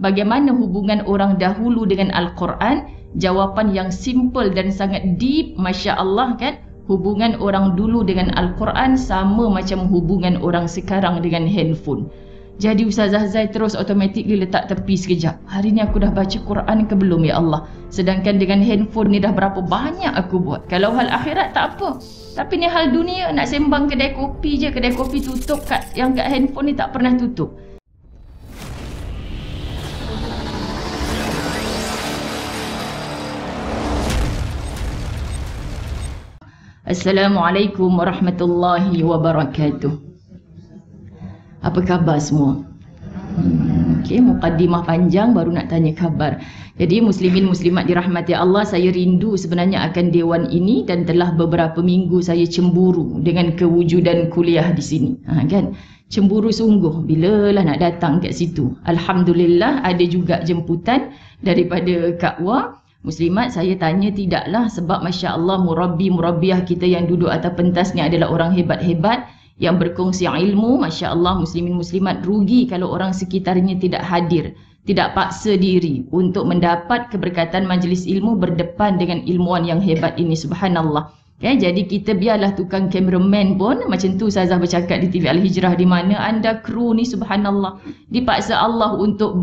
Bagaimana hubungan orang dahulu dengan Al-Quran? Jawapan yang simple dan sangat deep, Masya Allah kan? Hubungan orang dulu dengan Al-Quran sama macam hubungan orang sekarang dengan handphone. Jadi Ustazah Zai terus automatically letak tepi sekejap. Hari ni aku dah baca Quran ke belum ya Allah? Sedangkan dengan handphone ni dah berapa banyak aku buat. Kalau hal akhirat tak apa. Tapi ni hal dunia, nak sembang kedai kopi je. Kedai kopi tutup, yang kat handphone ni tak pernah tutup. Assalamualaikum warahmatullahi wabarakatuh. Apa khabar semua? Okey, mukaddimah panjang baru nak tanya khabar. Jadi muslimin muslimat dirahmati Allah, saya rindu sebenarnya akan dewan ini dan telah beberapa minggu saya cemburu dengan kewujudan kuliah di sini. Kan? Cemburu sungguh bilalah nak datang kat situ. Alhamdulillah ada juga jemputan daripada Kak Wah. Muslimat, saya tanya tidaklah sebab Masya Allah murabbi-murabbiah kita yang duduk atas pentas ni adalah orang hebat-hebat yang berkongsi ilmu. Masya Allah, muslimin muslimat, rugi kalau orang sekitarnya tidak hadir, tidak paksa diri untuk mendapat keberkatan majlis ilmu berdepan dengan ilmuwan yang hebat ini. Subhanallah. Okay, jadi kita biarlah tukang cameraman pun macam tu. Ustazah bercakap di TV Al-Hijrah, di mana anda kru ni subhanallah dipaksa Allah untuk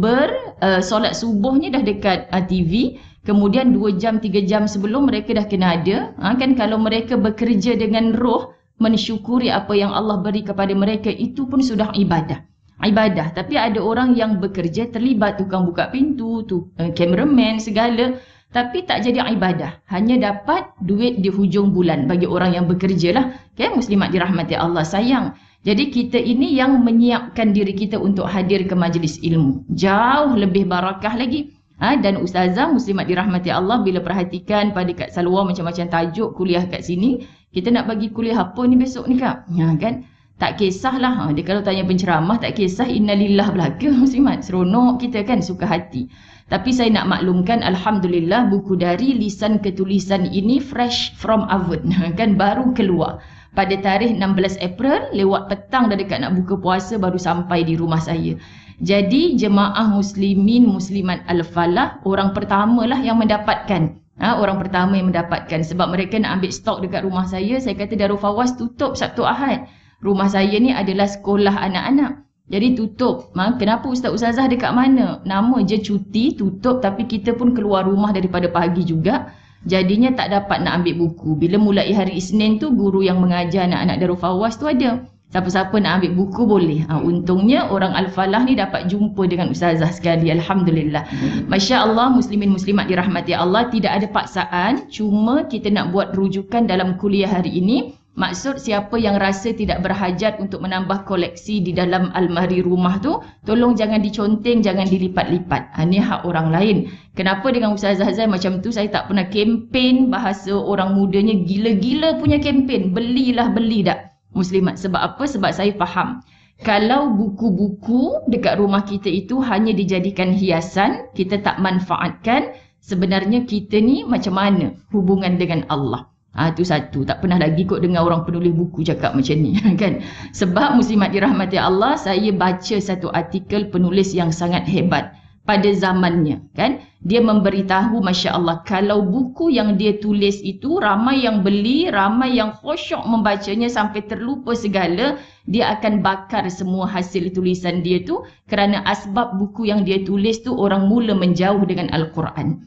solat subuh ni dah dekat TV. Kemudian 2 jam 3 jam sebelum mereka dah kena ada. Kan kalau mereka bekerja dengan roh, mensyukuri apa yang Allah beri kepada mereka, itu pun sudah ibadah. Ibadah. Tapi ada orang yang bekerja terlibat, tukang buka pintu, cameraman segala, tapi tak jadi ibadah. Hanya dapat duit di hujung bulan bagi orang yang bekerja lah. Okay, muslimat dirahmati Allah, sayang. Jadi kita ini yang menyiapkan diri kita untuk hadir ke majlis ilmu. Jauh lebih barakah lagi. Dan ustazah muslimat dirahmati Allah, bila perhatikan pada Kak Salwa macam-macam tajuk kuliah kat sini, kita nak bagi kuliah apa ni besok ni Kak? Kan? Tak kisahlah. Dia kalau tanya penceramah tak kisah, innalillah belaka muslimat. Seronok kita kan, suka hati. Tapi saya nak maklumkan, alhamdulillah buku dari lisan ke tulisan ini fresh from oven. Kan baru keluar. Pada tarikh 16 April, lewat petang dah dekat nak buka puasa, baru sampai di rumah saya. Jadi jemaah muslimin muslimat Al-Falah orang pertamalah yang mendapatkan. Orang pertama yang mendapatkan sebab mereka nak ambil stok dekat rumah saya. Saya kata Darul Fawaz tutup Sabtu Ahad. Rumah saya ni adalah sekolah anak-anak. Jadi tutup. Kenapa Ustaz-Ustazah dekat mana? Nama je cuti, tutup, tapi kita pun keluar rumah daripada pagi juga. Jadinya tak dapat nak ambil buku. Bila mulai hari Isnin tu, guru yang mengajar anak-anak Darul Fawaz tu ada. Siapa-siapa nak ambil buku boleh. Untungnya orang Al-Falah ni dapat jumpa dengan ustazah sekali. Alhamdulillah. Masya Allah, muslimin muslimat dirahmati Allah, tidak ada paksaan. Cuma kita nak buat rujukan dalam kuliah hari ini. Maksud siapa yang rasa tidak berhajat untuk menambah koleksi di dalam almari rumah tu, tolong jangan diconteng, jangan dilipat-lipat. Ini hak orang lain. Kenapa dengan Ustazah Zai macam tu? Saya tak pernah kempen, bahasa orang mudanya gila-gila punya kempen. Belilah, beli dak. Muslimat. Sebab apa? Sebab saya faham. Kalau buku-buku dekat rumah kita itu hanya dijadikan hiasan, kita tak manfaatkan, sebenarnya kita ni macam mana hubungan dengan Allah? Itu satu. Tak pernah lagi kot dengar orang penulis buku cakap macam ni. Kan? Sebab muslimat dirahmati Allah, saya baca satu artikel penulis yang sangat hebat pada zamannya. Kan? Dia memberitahu, Masya Allah, kalau buku yang dia tulis itu ramai yang beli, ramai yang khusyuk membacanya sampai terlupa segala, dia akan bakar semua hasil tulisan dia tu kerana asbab buku yang dia tulis tu orang mula menjauh dengan Al-Quran.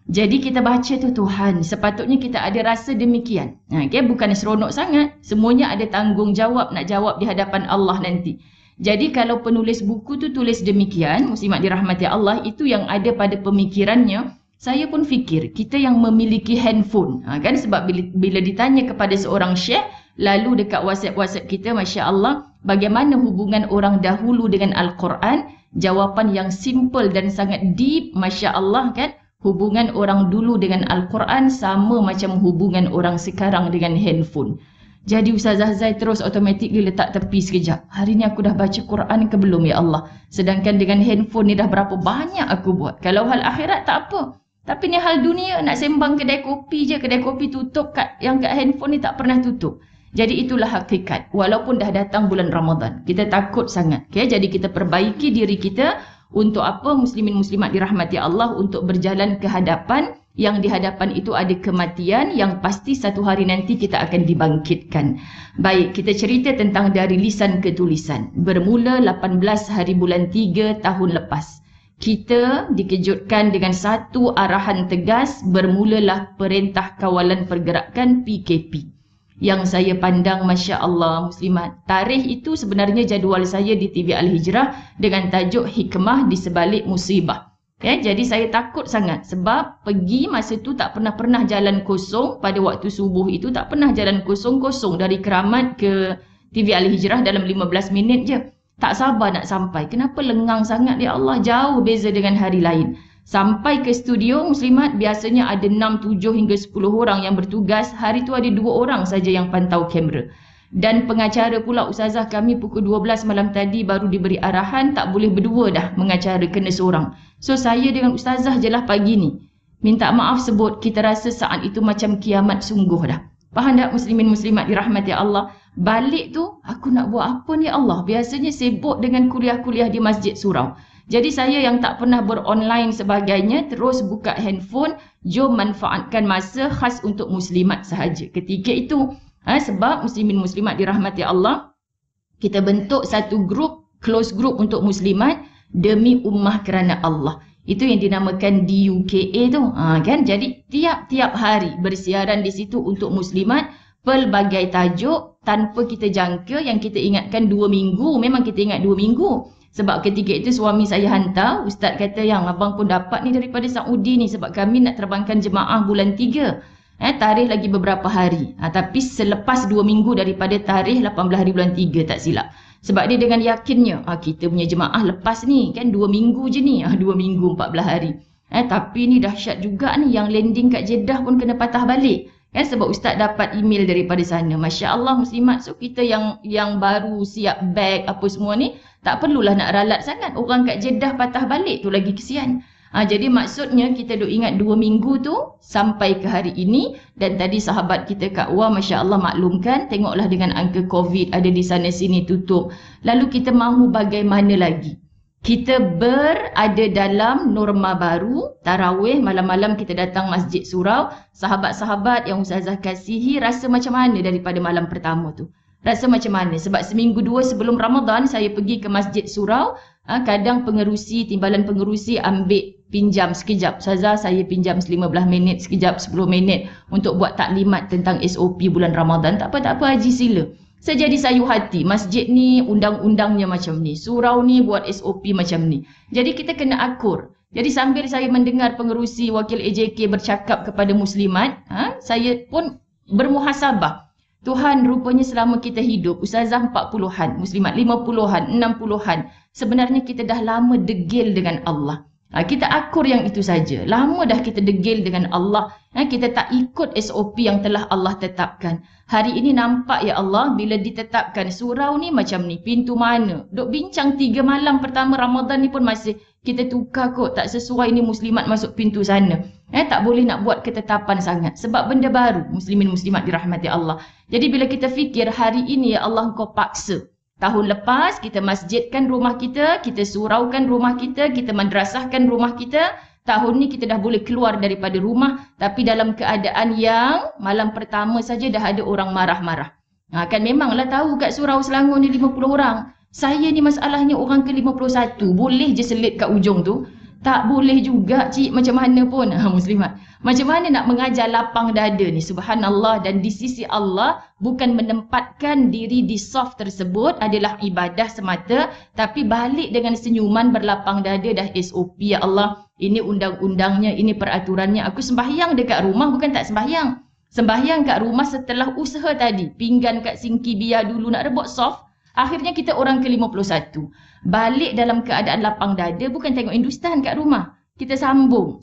Jadi kita baca tu, Tuhan, sepatutnya kita ada rasa demikian. Okay? Bukan seronok sangat. Semuanya ada tanggungjawab nak jawab di hadapan Allah nanti. Jadi kalau penulis buku tu tulis demikian, muslimat dirahmati Allah, itu yang ada pada pemikirannya. Saya pun fikir, kita yang memiliki handphone, kan, sebab bila ditanya kepada seorang syekh, lalu dekat WhatsApp kita, Masya Allah, bagaimana hubungan orang dahulu dengan Al-Quran? Jawapan yang simple dan sangat deep, Masya Allah kan, hubungan orang dulu dengan Al-Quran sama macam hubungan orang sekarang dengan handphone. Jadi Ustazah Zai terus automatically letak tepi sekejap. Hari ni aku dah baca Quran ke belum ya Allah? Sedangkan dengan handphone ni dah berapa banyak aku buat. Kalau hal akhirat tak apa. Tapi ni hal dunia, nak sembang kedai kopi je. Kedai kopi tutup, yang kat handphone ni tak pernah tutup. Jadi itulah hakikat. Walaupun dah datang bulan Ramadan, kita takut sangat. Okay? Jadi kita perbaiki diri kita Untuk apa muslimin muslimat dirahmati Allah? Untuk berjalan ke hadapan, yang di hadapan itu ada kematian yang pasti satu hari nanti kita akan dibangkitkan. Baik, kita cerita tentang dari lisan ke tulisan. Bermula 18 hari bulan 3 tahun lepas. Kita dikejutkan dengan satu arahan tegas, bermulalah Perintah Kawalan Pergerakan PKP. Yang saya pandang, Masya Allah muslimat, tarikh itu sebenarnya jadual saya di TV Al-Hijrah dengan tajuk Hikmah di Sebalik Musibah. Ya, jadi saya takut sangat sebab pergi masa tu tak pernah jalan kosong. Pada waktu subuh itu tak pernah jalan kosong-kosong dari Keramat ke TV Al-Hijrah dalam 15 minit je. Tak sabar nak sampai. Kenapa lengang sangat ya Allah, jauh beza dengan hari lain. Sampai ke studio muslimat biasanya ada 6, 7 hingga 10 orang yang bertugas. Hari tu ada 2 orang saja yang pantau kamera. Dan pengacara pula ustazah kami pukul 12 malam tadi baru diberi arahan tak boleh berdua dah mengacara, kena seorang. So saya dengan ustazah je lah pagi ni. Minta maaf sebut kita rasa saat itu macam kiamat sungguh dah. Faham tak muslimin muslimat dirahmati Allah? Balik tu aku nak buat apa ni Allah? Biasanya sibuk dengan kuliah-kuliah di Masjid Surau. Jadi saya yang tak pernah beronline sebagainya terus buka handphone, jom manfaatkan masa khas untuk muslimat sahaja ketika itu. Sebab muslimin muslimat dirahmati Allah, kita bentuk satu grup, close group untuk muslimat demi ummah kerana Allah. Itu yang dinamakan DUKA tu. Kan? Jadi tiap-tiap hari bersiaran di situ untuk muslimat pelbagai tajuk tanpa kita jangka. Yang kita ingatkan 2 minggu, memang kita ingat 2 minggu. Sebab ketika itu suami saya hantar, ustaz kata yang abang pun dapat ni daripada Saudi ni sebab kami nak terbangkan jemaah bulan 3. Tarikh lagi beberapa hari. Tapi selepas 2 minggu daripada tarikh 18 hari bulan 3 tak silap. Sebab dia dengan yakinnya, kita punya jemaah lepas ni kan 2 minggu je ni. 2 minggu 14 hari. Tapi ni dahsyat juga ni, yang landing kat Jeddah pun kena patah balik. Sebab ustaz dapat email daripada sana. Masya Allah muslimat. So kita yang baru siap beg apa semua ni, tak perlulah nak ralat sangat. Orang kat Jeddah patah balik tu lagi kesian. Jadi maksudnya kita duk ingat 2 minggu tu sampai ke hari ini. Dan tadi sahabat kita Kak Wah Masya Allah maklumkan, tengoklah dengan angka COVID ada di sana sini tutup. Lalu kita mahu bagaimana lagi? Kita berada dalam norma baru. Tarawih malam-malam kita datang Masjid Surau. Sahabat-sahabat yang ustazah kasihi rasa macam mana daripada malam pertama tu? Rasa macam mana? Sebab seminggu 2 sebelum Ramadan saya pergi ke Masjid Surau. Kadang pengerusi, timbalan pengerusi ambil pinjam sekejap. Ustazah saya pinjam 15 minit, sekejap 10 minit untuk buat taklimat tentang SOP bulan Ramadan. Tak apa Haji sila. Saya jadi sayu hati. Masjid ni undang-undangnya macam ni. Surau ni buat SOP macam ni. Jadi kita kena akur. Jadi sambil saya mendengar pengerusi wakil AJK bercakap kepada muslimat, saya pun bermuhasabah. Tuhan rupanya selama kita hidup, ustazah 40-an, muslimat 50-an, 60-an. Sebenarnya kita dah lama degil dengan Allah. Kita akur yang itu saja. Lama dah kita degil dengan Allah. Kita tak ikut SOP yang telah Allah tetapkan. Hari ini nampak ya Allah bila ditetapkan surau ni macam ni. Pintu mana? Duk bincang 3 malam pertama Ramadan ni pun masih kita tukar kot. Tak sesuai ni muslimat masuk pintu sana. Tak boleh nak buat ketetapan sangat. Sebab benda baru muslimin muslimat dirahmati Allah. Jadi bila kita fikir hari ini ya Allah kau paksa. Tahun lepas kita masjidkan rumah kita suraukan rumah kita madrasahkan rumah kita. Tahun ni kita dah boleh keluar daripada rumah tapi dalam keadaan yang malam pertama saja dah ada orang marah-marah. Kan memanglah tahu kat Surau Selangor ni 50 orang. Saya ni masalahnya orang ke-51. Boleh je selit kat ujung tu. Tak boleh juga cik macam mana pun. Muslimat. Macam mana nak mengajar lapang dada ni? Subhanallah. Dan di sisi Allah bukan menempatkan diri di soft tersebut adalah ibadah semata. Tapi balik dengan senyuman berlapang dada dah SOP ya Allah. Ini undang-undangnya, ini peraturannya. Aku sembahyang dekat rumah bukan tak sembahyang. Sembahyang kat rumah setelah usaha tadi. Pinggan kat sinki biar dulu nak rebut soft. Akhirnya kita orang ke-51. Balik dalam keadaan lapang dada bukan tengok Hindustan kat rumah. Kita sambung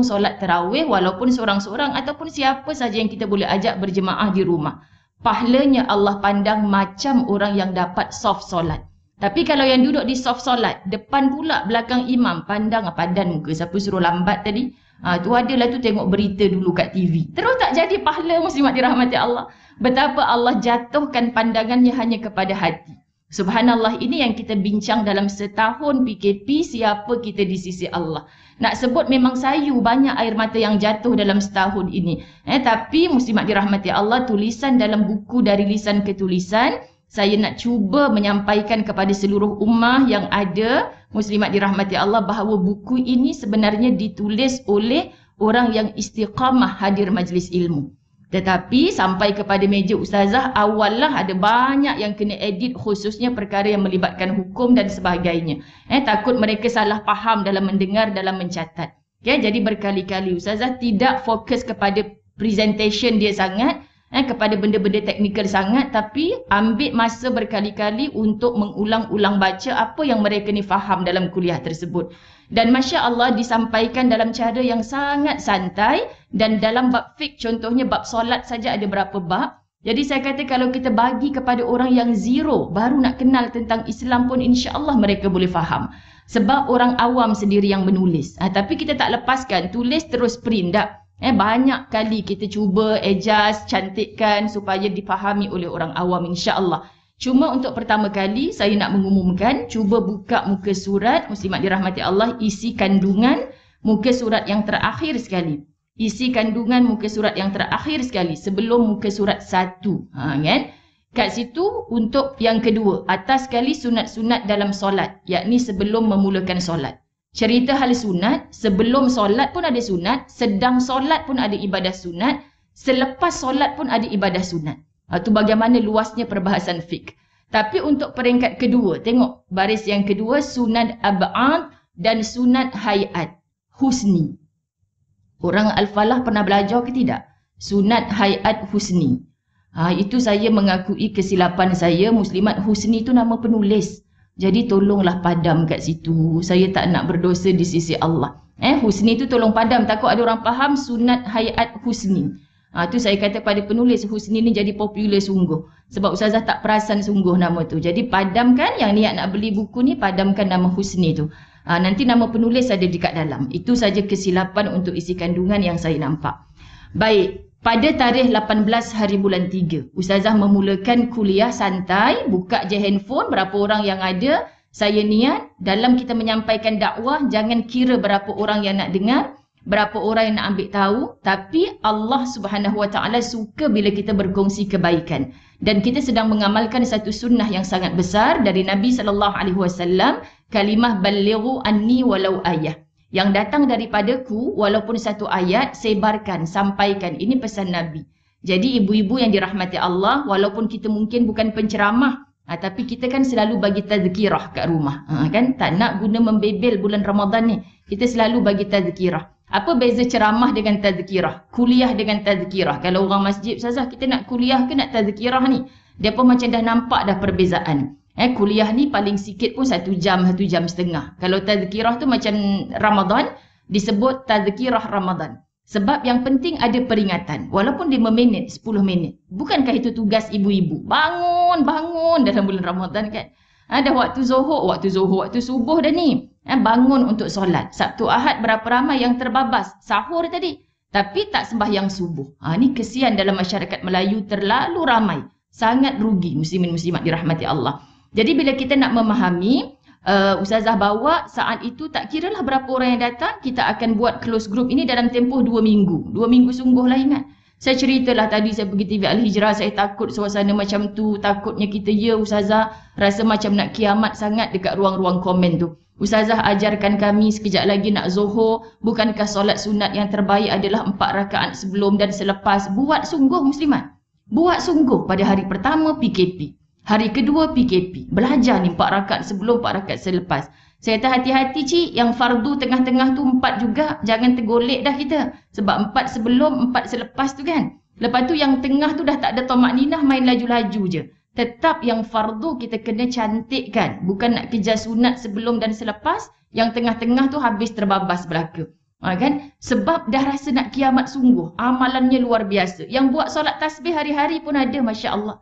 solat tarawih walaupun seorang-seorang ataupun siapa saja yang kita boleh ajak berjemaah di rumah. Pahalanya Allah pandang macam orang yang dapat soft solat. Tapi kalau yang duduk di soft solat, depan pula belakang imam, pandang padan muka. Siapa suruh lambat tadi? Tu adalah tu tengok berita dulu kat TV. Terus tak jadi pahala muslimat dirahmati Allah. Betapa Allah jatuhkan pandangannya hanya kepada hati. Subhanallah, ini yang kita bincang dalam setahun PKP, siapa kita di sisi Allah. Nak sebut memang sayu banyak air mata yang jatuh dalam setahun ini. Tapi muslimat dirahmati Allah, tulisan dalam buku dari lisan ke tulisan, saya nak cuba menyampaikan kepada seluruh ummah yang ada, muslimat dirahmati Allah, bahawa buku ini sebenarnya ditulis oleh orang yang istiqamah hadir majlis ilmu. Tetapi sampai kepada meja ustazah, awallah ada banyak yang kena edit, khususnya perkara yang melibatkan hukum dan sebagainya. Takut mereka salah faham dalam mendengar, dalam mencatat. Jadi berkali-kali ustazah tidak fokus kepada presentation dia sangat, kepada benda-benda teknikal sangat, tapi ambil masa berkali-kali untuk mengulang-ulang baca apa yang mereka ni faham dalam kuliah tersebut. Dan Masya Allah disampaikan dalam cara yang sangat santai, dan dalam bab fiqh contohnya bab solat saja ada berapa bab. Jadi saya kata kalau kita bagi kepada orang yang zero, baru nak kenal tentang Islam pun insya Allah mereka boleh faham. Sebab orang awam sendiri yang menulis. Tapi kita tak lepaskan, tulis terus print tak. Banyak kali kita cuba adjust, cantikkan supaya dipahami oleh orang awam insya Allah. Cuma untuk pertama kali saya nak mengumumkan, cuba buka muka surat, muslimat dirahmati Allah, isi kandungan muka surat yang terakhir sekali. Isi kandungan muka surat yang terakhir sekali sebelum muka surat 1. Kan? Kat situ untuk yang kedua, atas sekali sunat-sunat dalam solat, yakni sebelum memulakan solat. Cerita hal sunat, sebelum solat pun ada sunat, sedang solat pun ada ibadah sunat, selepas solat pun ada ibadah sunat. Itu bagaimana luasnya perbahasan fiqh. Tapi untuk peringkat kedua, tengok baris yang kedua, sunat ab'ad dan sunat hayat husni. Orang Al-Falah pernah belajar ke tidak? Sunat hayat husni. Itu saya mengakui kesilapan saya, muslimat husni itu nama penulis. Jadi tolonglah padam kat situ. Saya tak nak berdosa di sisi Allah. Husni itu tolong padam, takut ada orang faham sunat hayat husni. Tu saya kata pada penulis, husni ni jadi popular sungguh. Sebab ustazah tak perasan sungguh nama tu. Jadi padamkan, yang niat nak beli buku ni, padamkan nama husni tu. Nanti nama penulis ada dekat dalam. Itu saja kesilapan untuk isi kandungan yang saya nampak. Baik, pada tarikh 18 hari bulan 3, ustazah memulakan kuliah santai, buka je handphone, berapa orang yang ada. Saya niat dalam kita menyampaikan dakwah, jangan kira berapa orang yang nak dengar, berapa orang yang nak ambil tahu, tapi Allah Subhanahu Wa Taala suka bila kita berkongsi kebaikan. Dan kita sedang mengamalkan satu sunnah yang sangat besar dari Nabi sallallahu alaihi wasallam, kalimah balighu anni walau ayah. Yang datang daripadaku walaupun satu ayat, sebarkan, sampaikan. Ini pesan Nabi. Jadi ibu-ibu yang dirahmati Allah, walaupun kita mungkin bukan penceramah, tapi kita kan selalu bagi tazkirah kat rumah. Kan tak nak guna membebel bulan Ramadan ni. Kita selalu bagi tazkirah. Apa beza ceramah dengan tazkirah? Kuliah dengan tazkirah. Kalau orang masjid, ustazah kita nak kuliah ke nak tazkirah ni? Dia pun macam dah nampak dah perbezaan. Kuliah ni paling sikit pun 1 jam, 1 jam setengah. Kalau tazkirah tu macam Ramadan, disebut tazkirah Ramadan. Sebab yang penting ada peringatan. Walaupun 5 minit, 10 minit. Bukankah itu tugas ibu-ibu? Bangun dalam bulan Ramadan kan? Dah waktu zuhur, waktu subuh dah ni. Bangun untuk solat. Sabtu Ahad berapa ramai yang terbabas? Sahur tadi. Tapi tak sembahyang subuh. Ni kesian dalam masyarakat Melayu, terlalu ramai. Sangat rugi muslimin muslimat dirahmati Allah. Jadi bila kita nak memahami, ustazah bawa saat itu tak kiralah berapa orang yang datang, kita akan buat close group ini dalam tempoh 2 minggu. 2 minggu sungguhlah ingat. Saya ceritalah tadi saya pergi TV Al-Hijrah, saya takut suasana macam tu, takutnya kita ustazah rasa macam nak kiamat sangat dekat ruang-ruang komen tu. Ustazah ajarkan kami sekejap lagi nak zuhur, bukankah solat sunat yang terbaik adalah 4 rakaat sebelum dan selepas? Buat sungguh muslimat. Buat sungguh pada hari pertama PKP. Hari kedua PKP. Belajar ni 4 rakaat sebelum, 4 rakaat selepas. Saya kata hati-hati cik, yang fardu tengah-tengah tu 4 juga. Jangan tergolek dah kita. Sebab 4 sebelum, 4 selepas tu kan. Lepas tu yang tengah tu dah tak ada tomak ninah, main laju-laju je. Tetap yang fardu kita kena cantikkan. Bukan nak kejar sunat sebelum dan selepas. Yang tengah-tengah tu habis terbabas belaka. Kan? Sebab dah rasa nak kiamat sungguh. Amalannya luar biasa. Yang buat solat tasbih hari-hari pun ada, Masya Allah.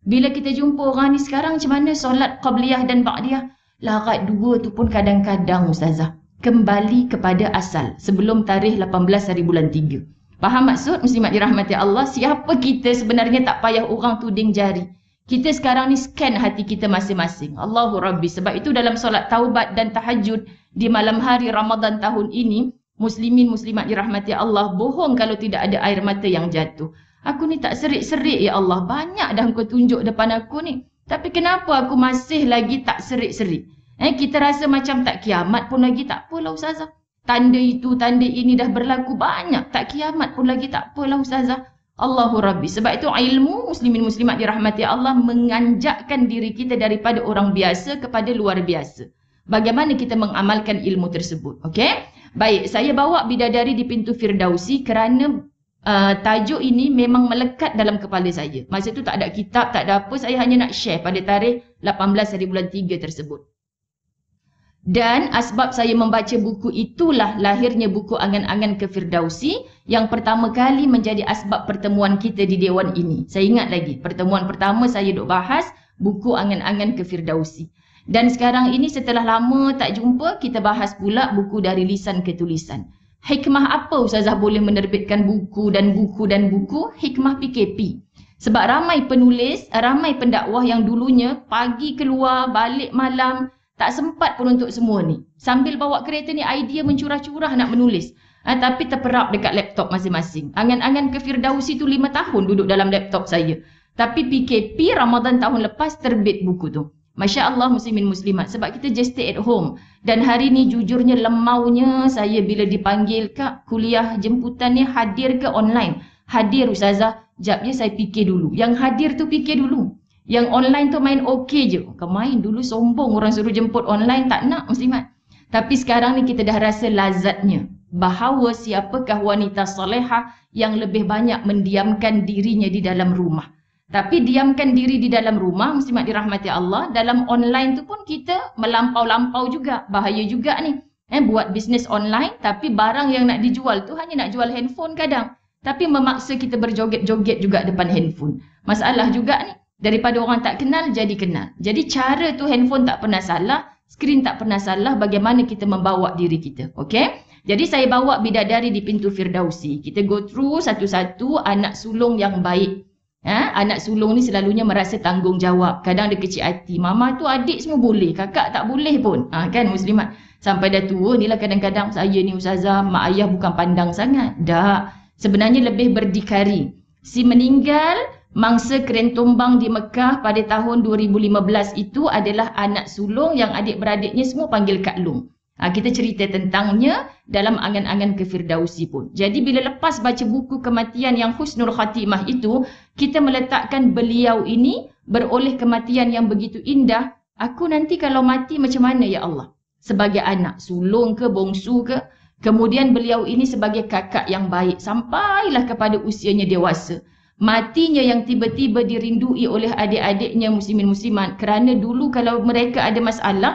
Bila kita jumpa orang ni sekarang macam mana solat qabliyah dan ba'diyah? Larat 2 tu pun kadang-kadang ustazah. Kembali kepada asal. Sebelum tarikh 18 hari bulan 3. Faham maksud muslimat dirahmati Allah? Siapa kita sebenarnya tak payah orang tuding jari. Kita sekarang ni scan hati kita masing-masing. Allahu Rabbi. Sebab itu dalam solat taubat dan tahajud di malam hari Ramadan tahun ini, muslimin muslimat dirahmati Allah, bohong kalau tidak ada air mata yang jatuh. Aku ni tak serik-serik ya Allah. Banyak dah Engkau tunjuk depan aku ni. Tapi kenapa aku masih lagi tak serik-serik? Kita rasa macam tak kiamat pun lagi, tak apalah Ustazah. Tanda itu, tanda ini dah berlaku banyak. Tak kiamat pun lagi, tak apalah Ustazah. Allahu Rabbi. Sebab itu ilmu muslimin muslimat dirahmati Allah menganjakkan diri kita daripada orang biasa kepada luar biasa. Bagaimana kita mengamalkan ilmu tersebut. Okey? Baik, saya bawa bidadari di pintu Firdausi kerana tajuk ini memang melekat dalam kepala saya. Masa itu tak ada kitab, tak ada apa. Saya hanya nak share pada tarikh 18 hari bulan 3 tersebut. Dan asbab saya membaca buku itulah lahirnya buku Angan-Angan ke Firdausi yang pertama kali menjadi asbab pertemuan kita di Dewan ini. Saya ingat lagi, pertemuan pertama saya duk bahas buku Angan-Angan ke Firdausi. Dan sekarang ini setelah lama tak jumpa, kita bahas pula buku Dari Lisan ke Tulisan. Hikmah apa Ustazah boleh menerbitkan buku dan buku dan buku? Hikmah PKP. Sebab ramai penulis, ramai pendakwah yang dulunya pagi keluar, balik malam, tak sempat pun untuk semua ni. Sambil bawa kereta ni idea mencurah-curah nak menulis. Tapi terperap dekat laptop masing-masing. Angan-Angan ke Firdausi tu 5 tahun duduk dalam laptop saya. Tapi PKP Ramadan tahun lepas terbit buku tu. Masya Allah muslimin muslimat. Sebab kita just stay at home. Dan hari ni jujurnya lemaunya saya bila dipanggil Kak kuliah jemputan ni hadir ke online. Hadir Ustazah. Jap je saya fikir dulu. Yang hadir tu fikir dulu. Yang online tu main okey je. Kau main dulu sombong orang suruh jemput online. Tak nak muslimat. Tapi sekarang ni kita dah rasa lazatnya. Bahawa siapakah wanita solehah yang lebih banyak mendiamkan dirinya di dalam rumah. Tapi diamkan diri di dalam rumah, muslimat dirahmati Allah. Dalam online tu pun kita melampau-lampau juga. Bahaya juga ni. Buat bisnes online tapi barang yang nak dijual tu hanya nak jual handphone kadang. Tapi memaksa kita berjoget-joget juga depan handphone. Masalah juga ni. Daripada orang tak kenal, jadi kenal. Jadi cara tu handphone tak pernah salah, skrin tak pernah salah, bagaimana kita membawa diri kita. Okey? Jadi saya bawa bidadari di pintu Firdausi. Kita go through satu-satu anak sulung yang baik. Anak sulung ni selalunya merasa tanggungjawab. Kadang dia kecil hati. Mama tu adik semua boleh, kakak tak boleh pun. Kan muslimat? Sampai dah tua ni lah kadang-kadang saya ni Ustazah, mak ayah bukan pandang sangat. Tak. Sebenarnya lebih berdikari. Si meninggal mangsa keren tumbang di Mekah pada tahun 2015 itu adalah anak sulung yang adik-beradiknya semua panggil Kak Long. Kita cerita tentangnya dalam Angan-Angan ke Firdausi pun. Jadi bila lepas baca buku kematian yang husnul khatimah itu, kita meletakkan beliau ini beroleh kematian yang begitu indah. Aku nanti kalau mati macam mana ya Allah? Sebagai anak sulung ke bongsu ke? Kemudian beliau ini sebagai kakak yang baik sampailah kepada usianya dewasa. Matinya yang tiba-tiba dirindui oleh adik-adiknya muslimin muslimat kerana dulu kalau mereka ada masalah,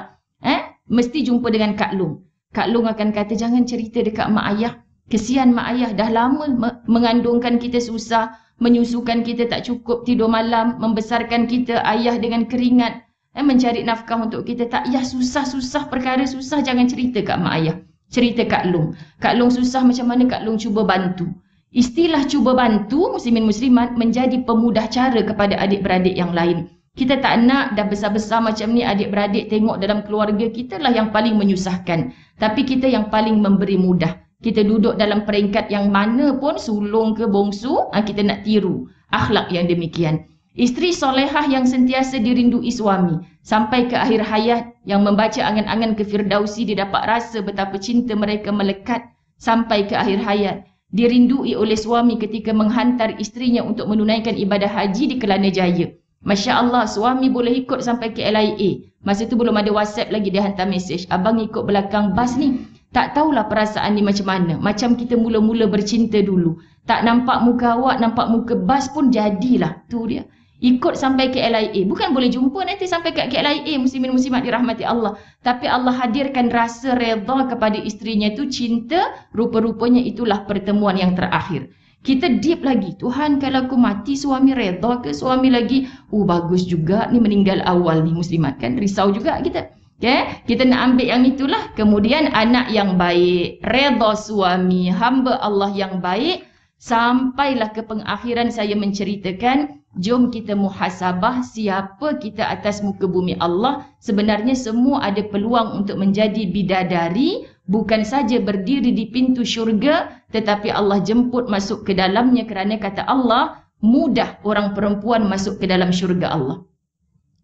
mesti jumpa dengan Kak Long. Kak Long akan kata jangan cerita dekat mak ayah. Kesian mak ayah dah lama mengandungkan kita susah, menyusukan kita tak cukup tidur malam, membesarkan kita ayah dengan keringat, mencari nafkah untuk kita tak payah susah-susah perkara susah jangan cerita kat mak ayah. Cerita Kak Long. Kak Long susah macam mana Kak Long cuba bantu. Istilah cuba bantu muslimin muslimat menjadi pemudah cara kepada adik-beradik yang lain. Kita tak nak dah besar-besar macam ni adik-beradik tengok dalam keluarga kita lah yang paling menyusahkan. Tapi kita yang paling memberi mudah. Kita duduk dalam peringkat yang mana pun sulung ke bongsu, kita nak tiru akhlak yang demikian. Isteri solehah yang sentiasa dirindui suami. Sampai ke akhir hayat yang membaca Angan-Angan ke Firdausi dia dapat rasa betapa cinta mereka melekat sampai ke akhir hayat. Dirindui oleh suami ketika menghantar isterinya untuk menunaikan ibadah haji di Kelana Jaya. Masya Allah, suami boleh ikut sampai ke LIA. Masa tu belum ada WhatsApp lagi, dia hantar mesej. Abang ikut belakang bas ni. Tak tahulah perasaan ni macam mana. Macam kita mula-mula bercinta dulu. Tak nampak muka awak, nampak muka bas pun jadilah. Tu dia. Ikut sampai ke LIA. Bukan boleh jumpa nanti sampai ke LIA muslimin muslimat dirahmati Allah. Tapi Allah hadirkan rasa redha kepada isterinya tu cinta. Rupa-rupanya itulah pertemuan yang terakhir. Kita deep lagi. Tuhan kalau aku mati suami redha ke suami lagi. Bagus juga ni meninggal awal ni muslimat kan. Risau juga kita. Okay? Kita nak ambil yang itulah. Kemudian anak yang baik. Redha suami. Hamba Allah yang baik. Sampailah ke pengakhiran saya menceritakan Jom kita muhasabah siapa kita atas muka bumi Allah. Sebenarnya semua ada peluang untuk menjadi bidadari, bukan saja berdiri di pintu syurga, tetapi Allah jemput masuk ke dalamnya kerana kata Allah, mudah orang perempuan masuk ke dalam syurga Allah.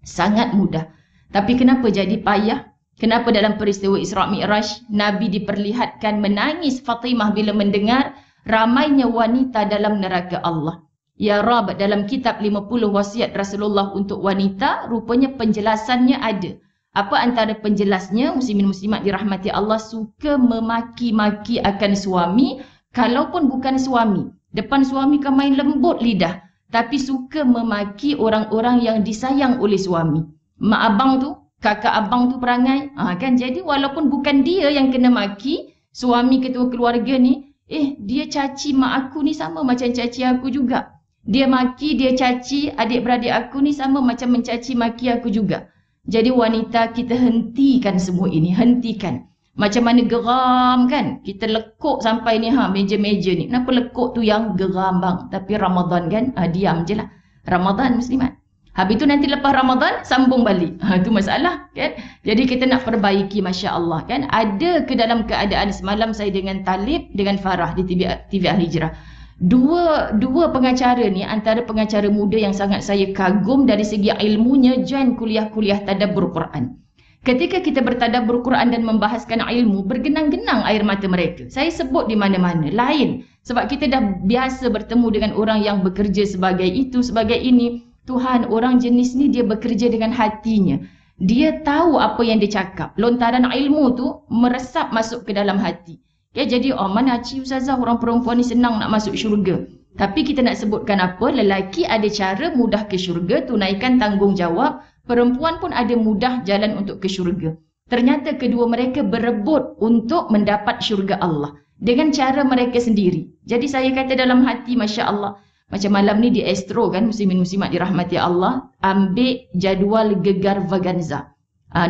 Sangat mudah. Tapi kenapa jadi payah? Kenapa dalam peristiwa Isra' Mi'raj, Nabi diperlihatkan menangis Fatimah bila mendengar ramainya wanita dalam neraka Allah. Ya Rab, dalam kitab 50 wasiat Rasulullah untuk wanita, rupanya penjelasannya ada. Apa antara penjelasnya? Muslimin muslimat dirahmati Allah, suka memaki-maki akan suami, kalaupun bukan suami. Depan suami kan main lembut lidah, tapi suka memaki orang-orang yang disayang oleh suami. Mak abang tu, kakak abang tu perangai. Kan jadi walaupun bukan dia yang kena maki, suami ketua keluarga ni, dia caci mak aku ni sama macam caci aku juga. Dia maki, dia caci adik-beradik aku ni sama macam mencaci maki aku juga. Jadi wanita, kita hentikan semua ini, hentikan. Macam mana geram kan? Kita lekuk sampai ni meja-meja ni. Kenapa lekuk tu yang geram bang? Tapi Ramadan kan, diam je lah. Ramadan muslimat. Habis tu nanti lepas Ramadan sambung balik. Itu masalah kan? Jadi kita nak perbaiki, masya-Allah kan? Ada ke dalam keadaan semalam saya dengan Talib, dengan Farah di TV Al-Hijrah. Dua pengacara ni antara pengacara muda yang sangat saya kagum dari segi ilmunya, join kuliah-kuliah tadabbur Quran. Ketika kita bertadabbur Quran dan membahaskan ilmu, bergenang-genang air mata mereka. Saya sebut di mana-mana, lain. Sebab kita dah biasa bertemu dengan orang yang bekerja sebagai itu, sebagai ini. Tuhan, orang jenis ni dia bekerja dengan hatinya. Dia tahu apa yang dia cakap. Lontaran ilmu tu meresap masuk ke dalam hati. Ya, jadi mana Aci Ustazah, orang perempuan ni senang nak masuk syurga. Tapi kita nak sebutkan apa? Lelaki ada cara mudah ke syurga, tunaikan tanggungjawab. Perempuan pun ada mudah jalan untuk ke syurga. Ternyata kedua mereka berebut untuk mendapat syurga Allah dengan cara mereka sendiri. Jadi saya kata dalam hati, Masya Allah. Macam malam ni di Astro kan, muslimin muslimat dirahmati Allah, ambil jadual Gegar Vaganza.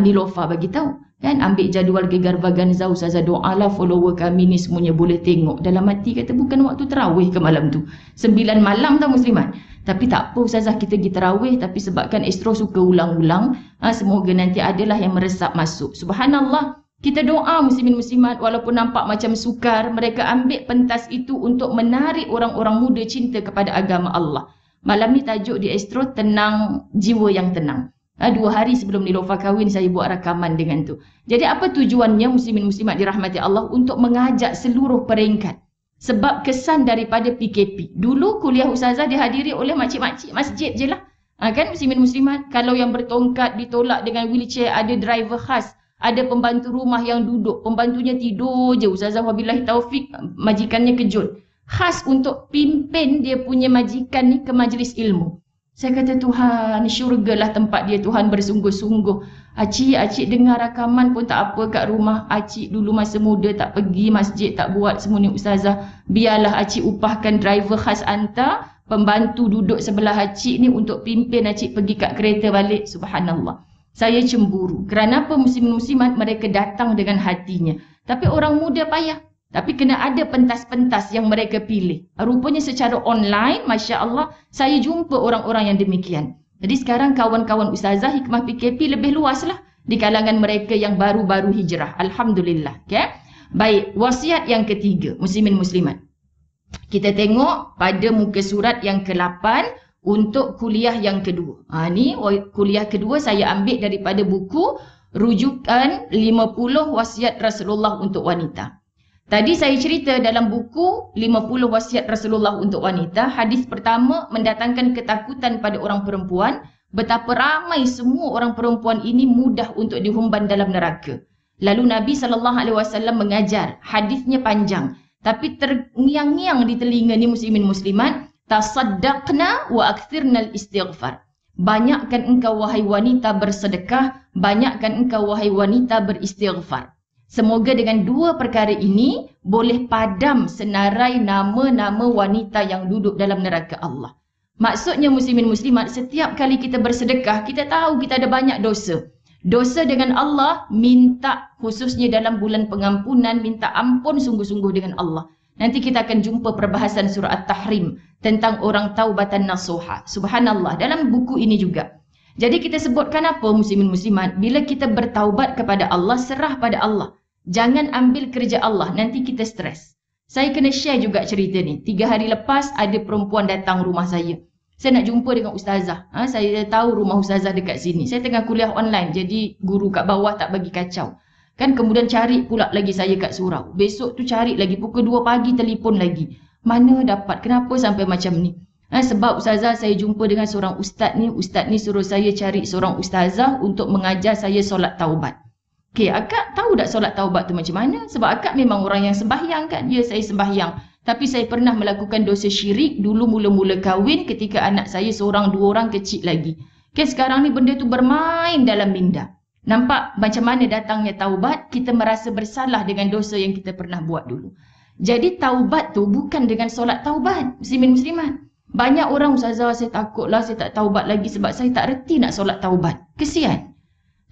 Nilofa bagi tahu. Kan, ambil jadual Gegar Vaganza, Ustazah doalah follower kami ni semuanya boleh tengok. Dalam hati kata bukan waktu terawih ke malam tu. 9 malam tau muslimat. Tapi tak apa Ustazah, kita pergi terawih. Tapi sebabkan Astro suka ulang-ulang, semoga nanti adalah yang meresap masuk. Subhanallah. Kita doa muslimin muslimat walaupun nampak macam sukar. Mereka ambil pentas itu untuk menarik orang-orang muda cinta kepada agama Allah. Malam ni tajuk di Astro, tenang, jiwa yang tenang. 2 hari sebelum Nilofa kahwin saya buat rakaman dengan tu. Jadi apa tujuannya muslimin muslimat dirahmati Allah? Untuk mengajak seluruh peringkat. Sebab kesan daripada PKP. Dulu kuliah Ustazah dihadiri oleh makcik-makcik masjid je lah. Kan muslimin muslimat? Kalau yang bertongkat ditolak dengan wheelchair, ada driver khas. Ada pembantu rumah yang duduk. Pembantunya tidur je. Ustazah wabillahi taufik, majikannya kejut. Khas untuk pimpin dia punya majikan ni ke majlis ilmu. Saya kata Tuhan, syurgalah tempat dia. Tuhan bersungguh-sungguh. Acik dengar rakaman pun tak apa kat rumah. Acik dulu masa muda tak pergi masjid, tak buat semua ni Ustazah. Biarlah acik upahkan driver khas hantar, pembantu duduk sebelah acik ni untuk pimpin acik pergi kat kereta balik. Subhanallah. Saya cemburu. Kerana apa muslim-muslimat? Mereka datang dengan hatinya. Tapi orang muda payah. Tapi kena ada pentas-pentas yang mereka pilih. Rupanya secara online, Masya Allah, saya jumpa orang-orang yang demikian. Jadi sekarang kawan-kawan Ustazah hikmah PKP lebih luas lah di kalangan mereka yang baru-baru hijrah. Alhamdulillah. Okay? Baik, wasiat yang ketiga, muslimin muslimat. Kita tengok pada muka surat yang ke-8 untuk kuliah yang kedua. Ni kuliah kedua saya ambil daripada buku rujukan 50 wasiat Rasulullah untuk wanita. Tadi saya cerita dalam buku 50 wasiat Rasulullah untuk wanita, hadis pertama mendatangkan ketakutan pada orang perempuan, betapa ramai semua orang perempuan ini mudah untuk dihumban dalam neraka. Lalu Nabi SAW mengajar, hadisnya panjang, tapi terngiang-ngiang di telinga ni muslimin muslimat, tasaddaqna wa akthirnal istighfar. Banyakkan engkau wahai wanita bersedekah, banyakkan engkau wahai wanita beristighfar. Semoga dengan dua perkara ini boleh padam senarai nama-nama wanita yang duduk dalam neraka Allah. Maksudnya muslimin muslimat, setiap kali kita bersedekah, kita tahu kita ada banyak dosa. Dosa dengan Allah, minta khususnya dalam bulan pengampunan, minta ampun sungguh-sungguh dengan Allah. Nanti kita akan jumpa perbahasan surah At-Tahrim tentang orang taubatan nasuha. Subhanallah, dalam buku ini juga. Jadi kita sebutkan apa muslimin muslimat? Bila kita bertaubat kepada Allah, serah pada Allah. Jangan ambil kerja Allah, nanti kita stres. Saya kena share juga cerita ni. 3 hari lepas ada perempuan datang rumah saya. Saya nak jumpa dengan ustazah. Saya tahu rumah ustazah dekat sini. Saya tengah kuliah online, jadi guru kat bawah tak bagi kacau. Kan kemudian cari pula lagi saya kat surau. Besok tu cari lagi, pukul 2 pagi telefon lagi. Mana dapat? Kenapa sampai macam ni? Sebab ustazah saya jumpa dengan seorang ustaz ni suruh saya cari seorang ustazah untuk mengajar saya solat taubat. Okey, akak tahu tak solat taubat tu macam mana? Sebab akak memang orang yang sembahyang kan? Ya, saya sembahyang. Tapi saya pernah melakukan dosa syirik dulu mula-mula kahwin ketika anak saya seorang 2 orang kecil lagi. Okay, sekarang ni benda tu bermain dalam minda. Nampak macam mana datangnya taubat? Kita merasa bersalah dengan dosa yang kita pernah buat dulu. Jadi taubat tu bukan dengan solat taubat, muslimin muslimat. Banyak orang, ustazah saya takutlah saya tak taubat lagi sebab saya tak reti nak solat taubat. Kesian.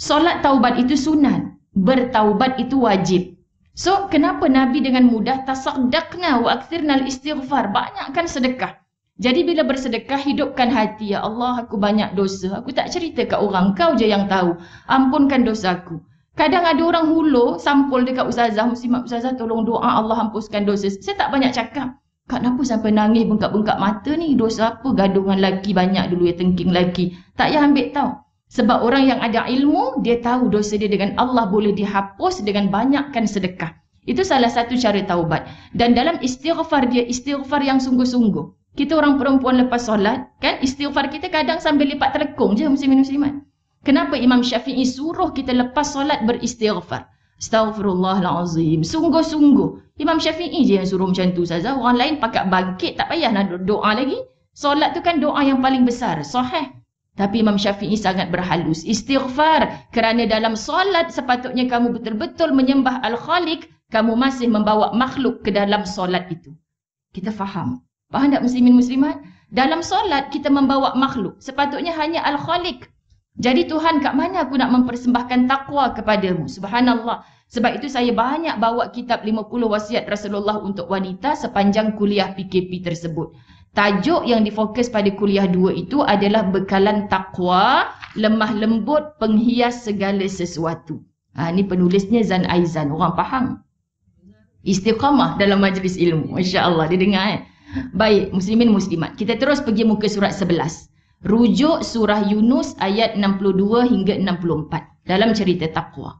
Solat taubat itu sunat, bertaubat itu wajib. So, kenapa Nabi dengan mudah tasaddaqna wa akthirnal istighfar? Banyakkan sedekah. Jadi bila bersedekah, hidupkan hati. Ya Allah, aku banyak dosa. Aku tak cerita kat orang. Kau je yang tahu. Ampunkan dosaku. Kadang ada orang hulur, sampul dekat ustazah. Muslimat, ustazah tolong doa Allah hampuskan dosa. Saya tak banyak cakap. Kenapa sampai nangis bengkak-bengkak mata ni? Dosa apa? Gadungan laki banyak dulu ya, tengking laki. Tak payah ambil tahu. Sebab orang yang ada ilmu, dia tahu dosa dia dengan Allah boleh dihapus dengan banyakkan sedekah. Itu salah satu cara taubat. Dan dalam istighfar dia, istighfar yang sungguh-sungguh. Kita orang perempuan lepas solat, kan istighfar kita kadang sambil lipat telekung je muslimin muslimat. Kenapa Imam Syafi'i suruh kita lepas solat beristighfar? Astaghfirullahalazim. Sungguh-sungguh. Imam Syafi'i je yang suruh macam tu saja. Orang lain pakat bangkit, tak payah nak doa lagi. Solat tu kan doa yang paling besar. Sahih. Tapi Imam Syafi'i sangat berhalus. Istighfar. Kerana dalam solat sepatutnya kamu betul-betul menyembah Al-Khaliq. Kamu masih membawa makhluk ke dalam solat itu. Kita faham. Faham tak muslimin muslimat? Dalam solat kita membawa makhluk. Sepatutnya hanya Al-Khaliq. Jadi Tuhan, kat mana aku nak mempersembahkan takwa kepadamu? Subhanallah. Sebab itu saya banyak bawa kitab 50 wasiat Rasulullah untuk wanita sepanjang kuliah PKP tersebut. Tajuk yang difokus pada kuliah 2 itu adalah bekalan takwa, lemah lembut, penghias segala sesuatu. Ini penulisnya Zan Aizan. Orang faham? Istiqamah dalam majlis ilmu. Masya Allah, dia dengar. Baik, muslimin muslimat. Kita terus pergi muka surat 11. Rujuk surah Yunus ayat 62 hingga 64. Dalam cerita takwa.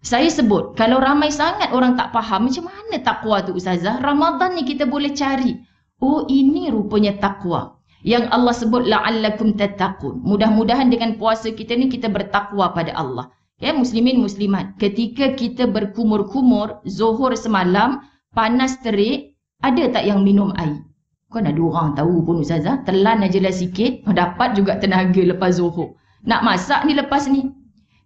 Saya sebut, kalau ramai sangat orang tak faham macam mana takwa tu ustazah, Ramadan ni kita boleh cari. Oh, ini rupanya takwa. Yang Allah sebut la'allakum tattaqun. Mudah-mudahan dengan puasa kita ni kita bertakwa pada Allah. Ya, muslimin muslimat, ketika kita berkumur-kumur zuhur semalam, panas terik, ada tak yang minum air? Kan ada orang tahu pun ustazah, telan ajalah sikit, dapat juga tenaga lepas zuhur. Nak masak ni lepas ni.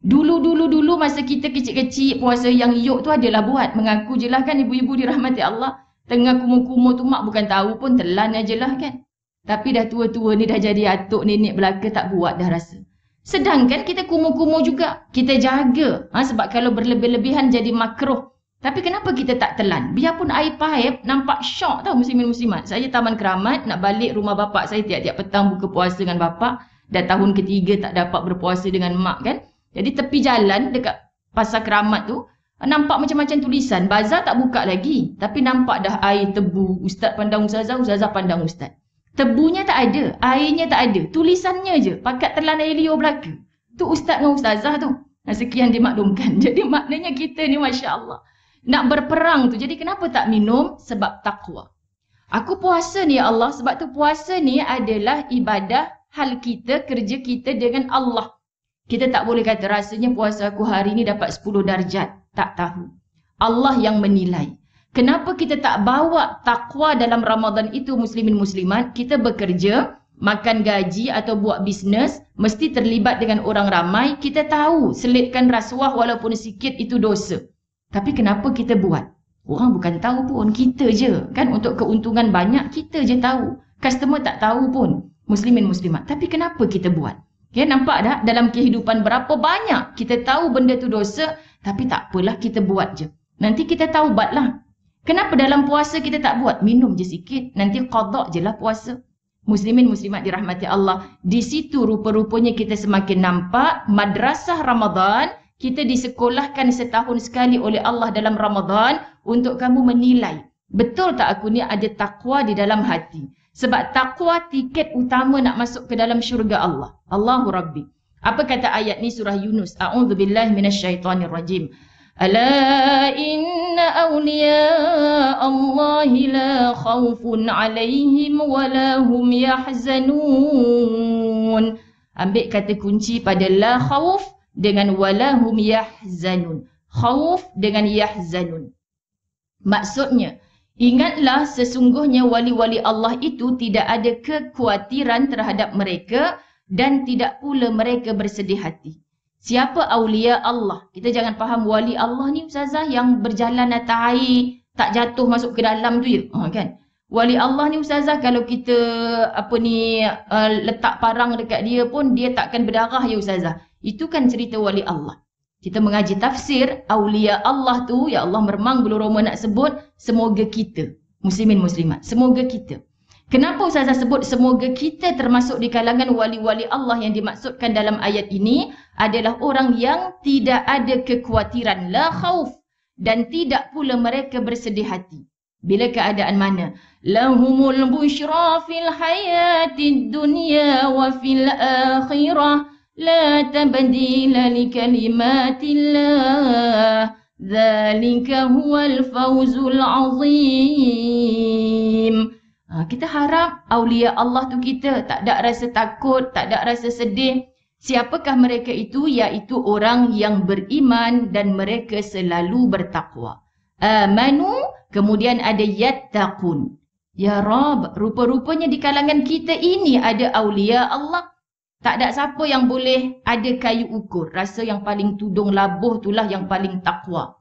Dulu masa kita kecil-kecil, puasa yang yuk tu adalah buat. Mengaku je lah kan ibu-ibu dirahmati Allah. Tengah kumur-kumur tu mak bukan tahu pun, telan ajalah kan. Tapi dah tua-tua ni dah jadi atuk nenek belaka, tak buat dah rasa. Sedangkan kita kumur-kumur juga. Kita jaga. Sebab kalau berlebih-lebihan jadi makruh. Tapi kenapa kita tak telan? Biarpun air paip, nampak syok tau muslimin muslimat. Saya Taman Keramat, nak balik rumah bapak saya tiap-tiap petang buka puasa dengan bapak. Dah tahun ketiga tak dapat berpuasa dengan mak kan. Jadi tepi jalan dekat Pasar Keramat tu, nampak macam-macam tulisan. Bazar tak buka lagi. Tapi nampak dah air tebu. Ustaz pandang ustazah, ustazah pandang ustaz. Tebunya tak ada. Airnya tak ada. Tulisannya je. Pakat telan air liur belaka. Tu ustaz dengan ustazah tu. Sekian dimaklumkan. Jadi maknanya kita ni Masya Allah. Nak berperang tu. Jadi kenapa tak minum? Sebab takwa. Aku puasa ni ya Allah. Sebab tu puasa ni adalah ibadah hal kita, kerja kita dengan Allah. Kita tak boleh kata rasanya puasa aku hari ni dapat 10 darjat. Tak tahu. Allah yang menilai. Kenapa kita tak bawa takwa dalam Ramadan itu muslimin muslimat? Kita bekerja, makan gaji atau buat bisnes, mesti terlibat dengan orang ramai. Kita tahu selitkan rasuah walaupun sikit itu dosa. Tapi kenapa kita buat? Orang bukan tahu pun, kita je. Kan untuk keuntungan banyak, kita je tahu. Customer tak tahu pun, muslimin muslimat. Tapi kenapa kita buat? Okay, nampak tak dalam kehidupan berapa banyak kita tahu benda tu dosa, tapi tak apalah kita buat je. Nanti kita taubatlah. Kenapa dalam puasa kita tak buat? Minum je sikit, nanti qada je lah puasa. Muslimin muslimat dirahmati Allah. Di situ rupa-rupanya kita semakin nampak madrasah Ramadan, kita disekolahkan setahun sekali oleh Allah dalam Ramadan untuk kamu menilai. Betul tak aku ni ada takwa di dalam hati? Sebab takwa tiket utama nak masuk ke dalam syurga Allah. Allahu Rabbi. Apa kata ayat ni surah Yunus? A'udzubillahi minasyaitonirrajim. Ala inna awliya Allahi la khawfun alaihim wa la hum yahzanun. Ambil kata kunci pada la khawf dengan wa la hum yahzanun. Khawf dengan yahzanun. Maksudnya, ingatlah sesungguhnya wali-wali Allah itu tidak ada kekhawatiran terhadap mereka dan tidak pula mereka bersedih hati. Siapa awliya Allah? Kita jangan faham wali Allah ni ustazah yang berjalan atas air, tak jatuh masuk ke dalam tu je. Kan? Wali Allah ni ustazah kalau kita letak parang dekat dia pun dia takkan berdarah ya ustazah. Itu kan cerita wali Allah. Kita mengaji tafsir, awliya Allah tu, ya Allah meremang belum Roma nak sebut, semoga kita, muslimin muslimat, semoga kita. Kenapa ustazah sebut semoga kita termasuk di kalangan wali-wali Allah yang dimaksudkan dalam ayat ini adalah orang yang tidak ada kekhawatiran, la khauf, dan tidak pula mereka bersedih hati. Bila keadaan mana? Lahumul busyra fil hayatid dunya wa fil akhirah la tabdila li kalimatillah dzalika huwal fawzul azim. Kita harap awliya Allah tu kita tak ada rasa takut, tak ada rasa sedih. Siapakah mereka itu? Iaitu orang yang beriman dan mereka selalu bertakwa. Amanu, kemudian ada yattaqun. Ya Rab, rupa-rupanya di kalangan kita ini ada awliya Allah. Tak ada siapa yang boleh ada kayu ukur. Rasa yang paling tudung labuh itulah yang paling takwa.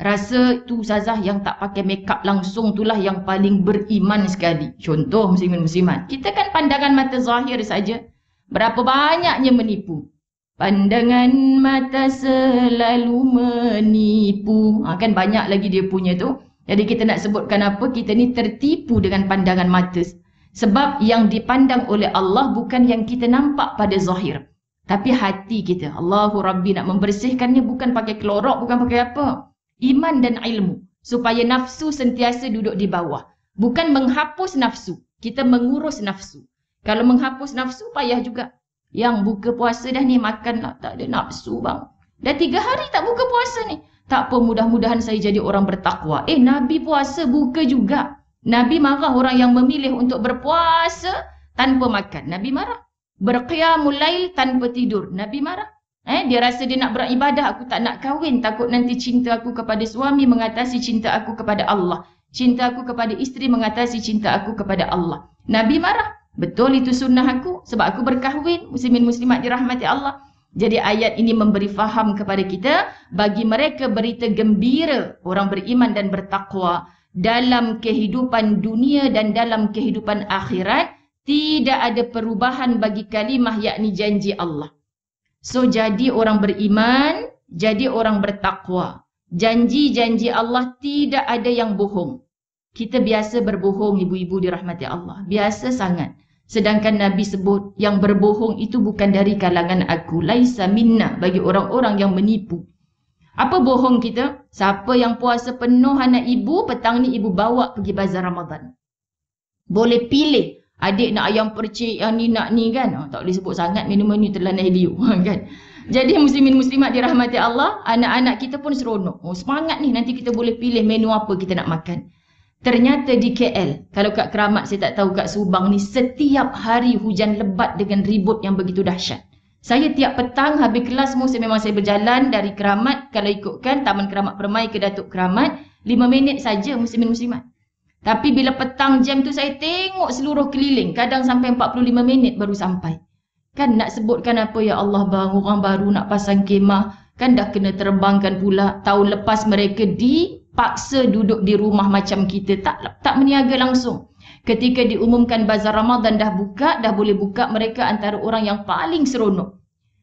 Rasa tu ustazah yang tak pakai makeup langsung itulah yang paling beriman sekali. Contoh muslimin muslimat. Kita kan pandangan mata zahir saja. Berapa banyaknya menipu. Pandangan mata selalu menipu. Kan banyak lagi dia punya tu. Jadi kita nak sebutkan apa? Kita ni tertipu dengan pandangan mata. Sebab yang dipandang oleh Allah bukan yang kita nampak pada zahir. Tapi hati kita. Allahu Rabbi nak membersihkannya bukan pakai klorok, bukan pakai apa. Iman dan ilmu. Supaya nafsu sentiasa duduk di bawah. Bukan menghapus nafsu. Kita mengurus nafsu. Kalau menghapus nafsu payah juga. Yang buka puasa dah ni makan lah. Tak ada nafsu bang. Dah 3 hari tak buka puasa ni. Tak apa, mudah-mudahan saya jadi orang bertakwa. Nabi puasa buka juga. Nabi marah orang yang memilih untuk berpuasa tanpa makan. Nabi marah. Berqiyamul lail tanpa tidur. Nabi marah. Dia rasa dia nak beribadah, aku tak nak kahwin, takut nanti cinta aku kepada suami mengatasi cinta aku kepada Allah. Cinta aku kepada isteri mengatasi cinta aku kepada Allah. Nabi marah. Betul itu sunnah aku sebab aku berkahwin, muslimin muslimat dirahmati Allah. Jadi ayat ini memberi faham kepada kita, bagi mereka berita gembira orang beriman dan bertakwa dalam kehidupan dunia dan dalam kehidupan akhirat tidak ada perubahan bagi kalimah yakni janji Allah. So jadi orang beriman, jadi orang bertakwa. Janji-janji Allah tidak ada yang bohong. Kita biasa berbohong ibu-ibu dirahmati Allah. Biasa sangat. Sedangkan Nabi sebut yang berbohong itu bukan dari kalangan aku. Laisa minna, bagi orang-orang yang menipu. Apa bohong kita? Siapa yang puasa penuh anak ibu, petang ni ibu bawa pergi bazar Ramadan. Boleh pilih. Adik nak ayam percik, yang ni nak ni kan. Tak boleh sebut sangat menu-menu telan Helio kan. Jadi muslimin muslimat dirahmati Allah, anak-anak kita pun seronok. Semangat ni, nanti kita boleh pilih menu apa kita nak makan. Ternyata di KL, kalau kat Keramat saya tak tahu kat Subang ni, setiap hari hujan lebat dengan ribut yang begitu dahsyat. Saya tiap petang habis kelas semua memang saya berjalan dari Keramat, kalau ikutkan Taman Keramat Permai ke Datuk Keramat, 5 minit saja muslimin muslimat. Tapi bila petang jam tu saya tengok seluruh keliling. Kadang sampai 45 minit baru sampai. Kan nak sebutkan apa ya Allah bang, orang baru nak pasang kemah. Kan dah kena terbangkan pula. Tahun lepas mereka dipaksa duduk di rumah macam kita. Tak meniaga langsung. Ketika diumumkan bazar Ramadan dah buka, dah boleh buka, mereka antara orang yang paling seronok.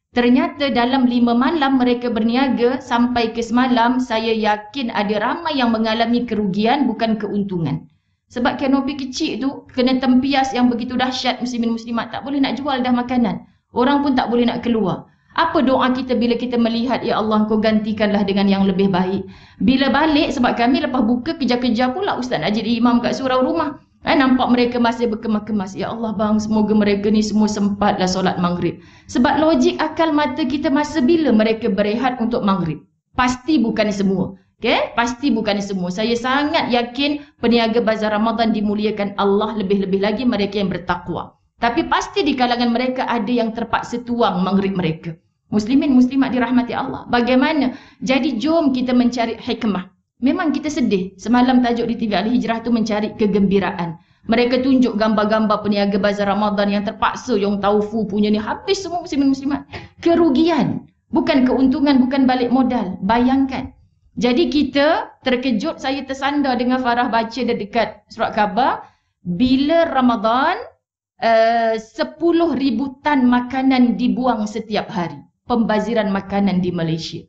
Ternyata dalam 5 malam mereka berniaga sampai ke semalam, saya yakin ada ramai yang mengalami kerugian bukan keuntungan. Sebab kanopi kecil tu kena tempias yang begitu dahsyat, muslimin muslimat tak boleh nak jual dah makanan. Orang pun tak boleh nak keluar. Apa doa kita bila kita melihat, ya Allah kau gantikanlah dengan yang lebih baik. Bila balik, sebab kami lepas buka kejar-kejar pula Ustaz nak jadi imam kat surau rumah. Nampak mereka masih berkemas-kemas. Ya Allah bang, semoga mereka ni semua sempatlah solat maghrib. Sebab logik akal mata kita masa bila mereka berehat untuk maghrib. Pasti bukan semua. Okay? Pasti bukan semua. Saya sangat yakin peniaga bazar Ramadan dimuliakan Allah, lebih-lebih lagi mereka yang bertakwa. Tapi pasti di kalangan mereka ada yang terpaksa tuang maghrib mereka. Muslimin muslimat dirahmati Allah. Bagaimana? Jadi jom kita mencari hikmah. Memang kita sedih. Semalam tajuk di TV Al-Hijrah tu mencari kegembiraan. Mereka tunjuk gambar-gambar peniaga bazar Ramadan yang terpaksa yang taufu punya ni habis semua muslimin muslimat. Kerugian. Bukan keuntungan, bukan balik modal. Bayangkan. Jadi kita terkejut, saya tersandar dengan Farah baca dekat surat khabar. Bila Ramadan, 10,000 tan makanan dibuang setiap hari. Pembaziran makanan di Malaysia.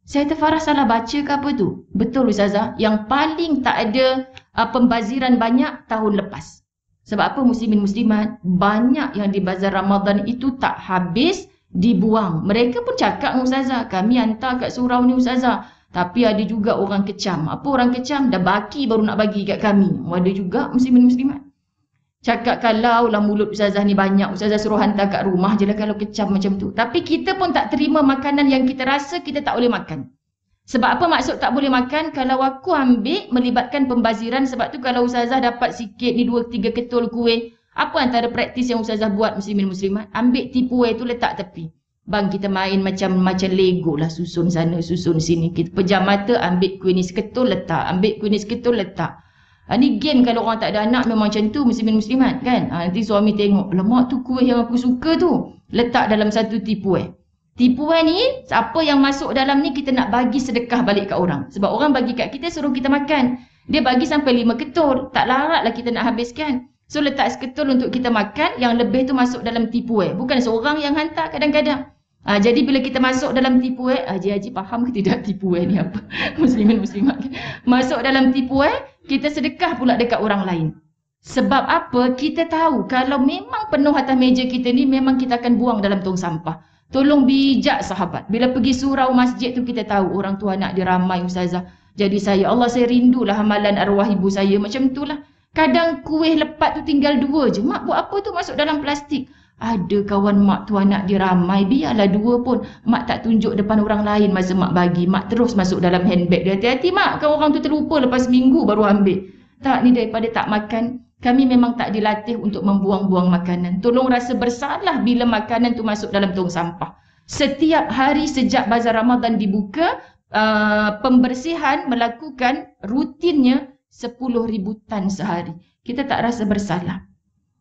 Saya Farah salah baca ke apa tu? Betul Ustazah, yang paling tak ada pembaziran banyak tahun lepas. Sebab apa muslimin muslimat? Banyak yang di bazar Ramadan itu tak habis, dibuang. Mereka pun cakap dengan Ustazah, kami hantar kat surau ni Ustazah. Tapi ada juga orang kecam. Apa orang kecam? Dah baki baru nak bagi kat kami. Ada juga muslimin muslimat. Cakap kalau lah mulut Ustazah ni banyak, Ustazah suruh hantar kat rumah je lah kalau kecam macam tu. Tapi kita pun tak terima makanan yang kita rasa kita tak boleh makan. Sebab apa maksud tak boleh makan? Kalau aku ambil melibatkan pembaziran, sebab tu kalau Ustazah dapat sikit ni 2-3 ketul kuih, apa antara praktis yang Ustazah buat muslimin muslimat? Ambil tipu tu letak tepi. Bang kita main macam Lego lah, susun sana susun sini. Kita pejam mata, ambil kuih ni seketul letak, ambil kuih ni seketul letak. Ni game kalau orang tak ada anak memang macam tu muslimin muslimat kan. Nanti suami tengok, lemak tu kuih yang aku suka tu, letak dalam satu tipuan. Tipuan ni apa yang masuk dalam ni kita nak bagi sedekah balik kat orang. Sebab orang bagi kat kita suruh kita makan. Dia bagi sampai 5 ketul, tak laratlah kita nak habiskan. So letak seketul untuk kita makan, yang lebih tu masuk dalam tipuan. Bukan seorang yang hantar kadang-kadang. Jadi bila kita masuk dalam tipuan, Haji faham ke tidak tipuan ni apa? Muslimin muslimat. Masuk dalam tipuan, kita sedekah pula dekat orang lain. Sebab apa? Kita tahu kalau memang penuh atas meja kita ni, memang kita akan buang dalam tong sampah. Tolong bijak sahabat. Bila pergi surau masjid tu kita tahu orang tu anak dia ramai Ustazah. Jadi saya rindulah amalan arwah ibu saya macam itulah. Kadang kuih lepat tu tinggal 2 je. Mak buat apa tu masuk dalam plastik? Ada kawan mak tu anak dia ramai, biarlah 2 pun. Mak tak tunjuk depan orang lain masa mak bagi. Mak terus masuk dalam handbag dia. Hati-hati mak, kan orang tu terlupa lepas minggu baru ambil. Tak, ni daripada tak makan. Kami memang tak dilatih untuk membuang-buang makanan. Tolong rasa bersalah bila makanan tu masuk dalam tong sampah. Setiap hari sejak bazar Ramadan dibuka, pembersihan melakukan rutinnya 10,000 tan sehari. Kita tak rasa bersalah.